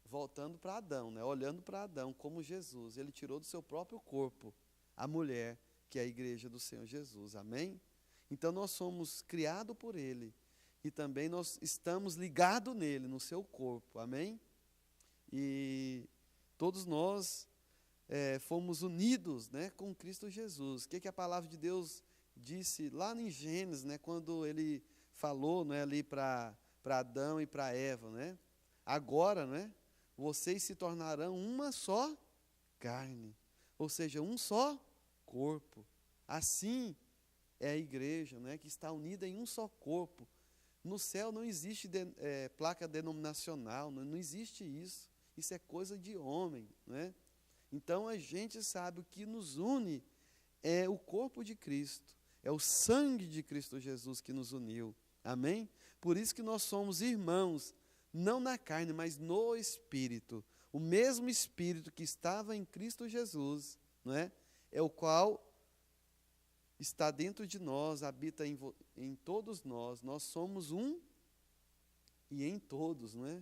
voltando para Adão, né, olhando para Adão como Jesus, ele tirou do seu próprio corpo a mulher, que é a igreja do Senhor Jesus. Amém? Então nós somos criados por ele e também nós estamos ligados nele, no seu corpo. Amém? E todos nós fomos unidos, né, com Cristo Jesus. O que a palavra de Deus disse lá em Gênesis, né, quando ele falou, né, ali para Adão e para Eva, né? Agora, né, vocês se tornarão uma só carne, ou seja, um só corpo. Assim é a igreja, né, que está unida em um só corpo. No céu não existe placa denominacional, não existe isso. Isso é coisa de homem, né? Então a gente sabe o que nos une é o corpo de Cristo, é o sangue de Cristo Jesus que nos uniu. Amém? Por isso que nós somos irmãos, não na carne, mas no Espírito. O mesmo Espírito que estava em Cristo Jesus, não é? É o qual está dentro de nós, habita em todos nós. Nós somos um e em todos, não é?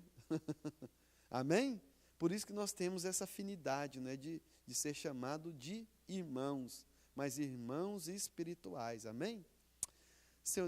Amém? Por isso que nós temos essa afinidade, né, de ser chamado de irmãos, mas irmãos espirituais. Amém? Senhor Deus,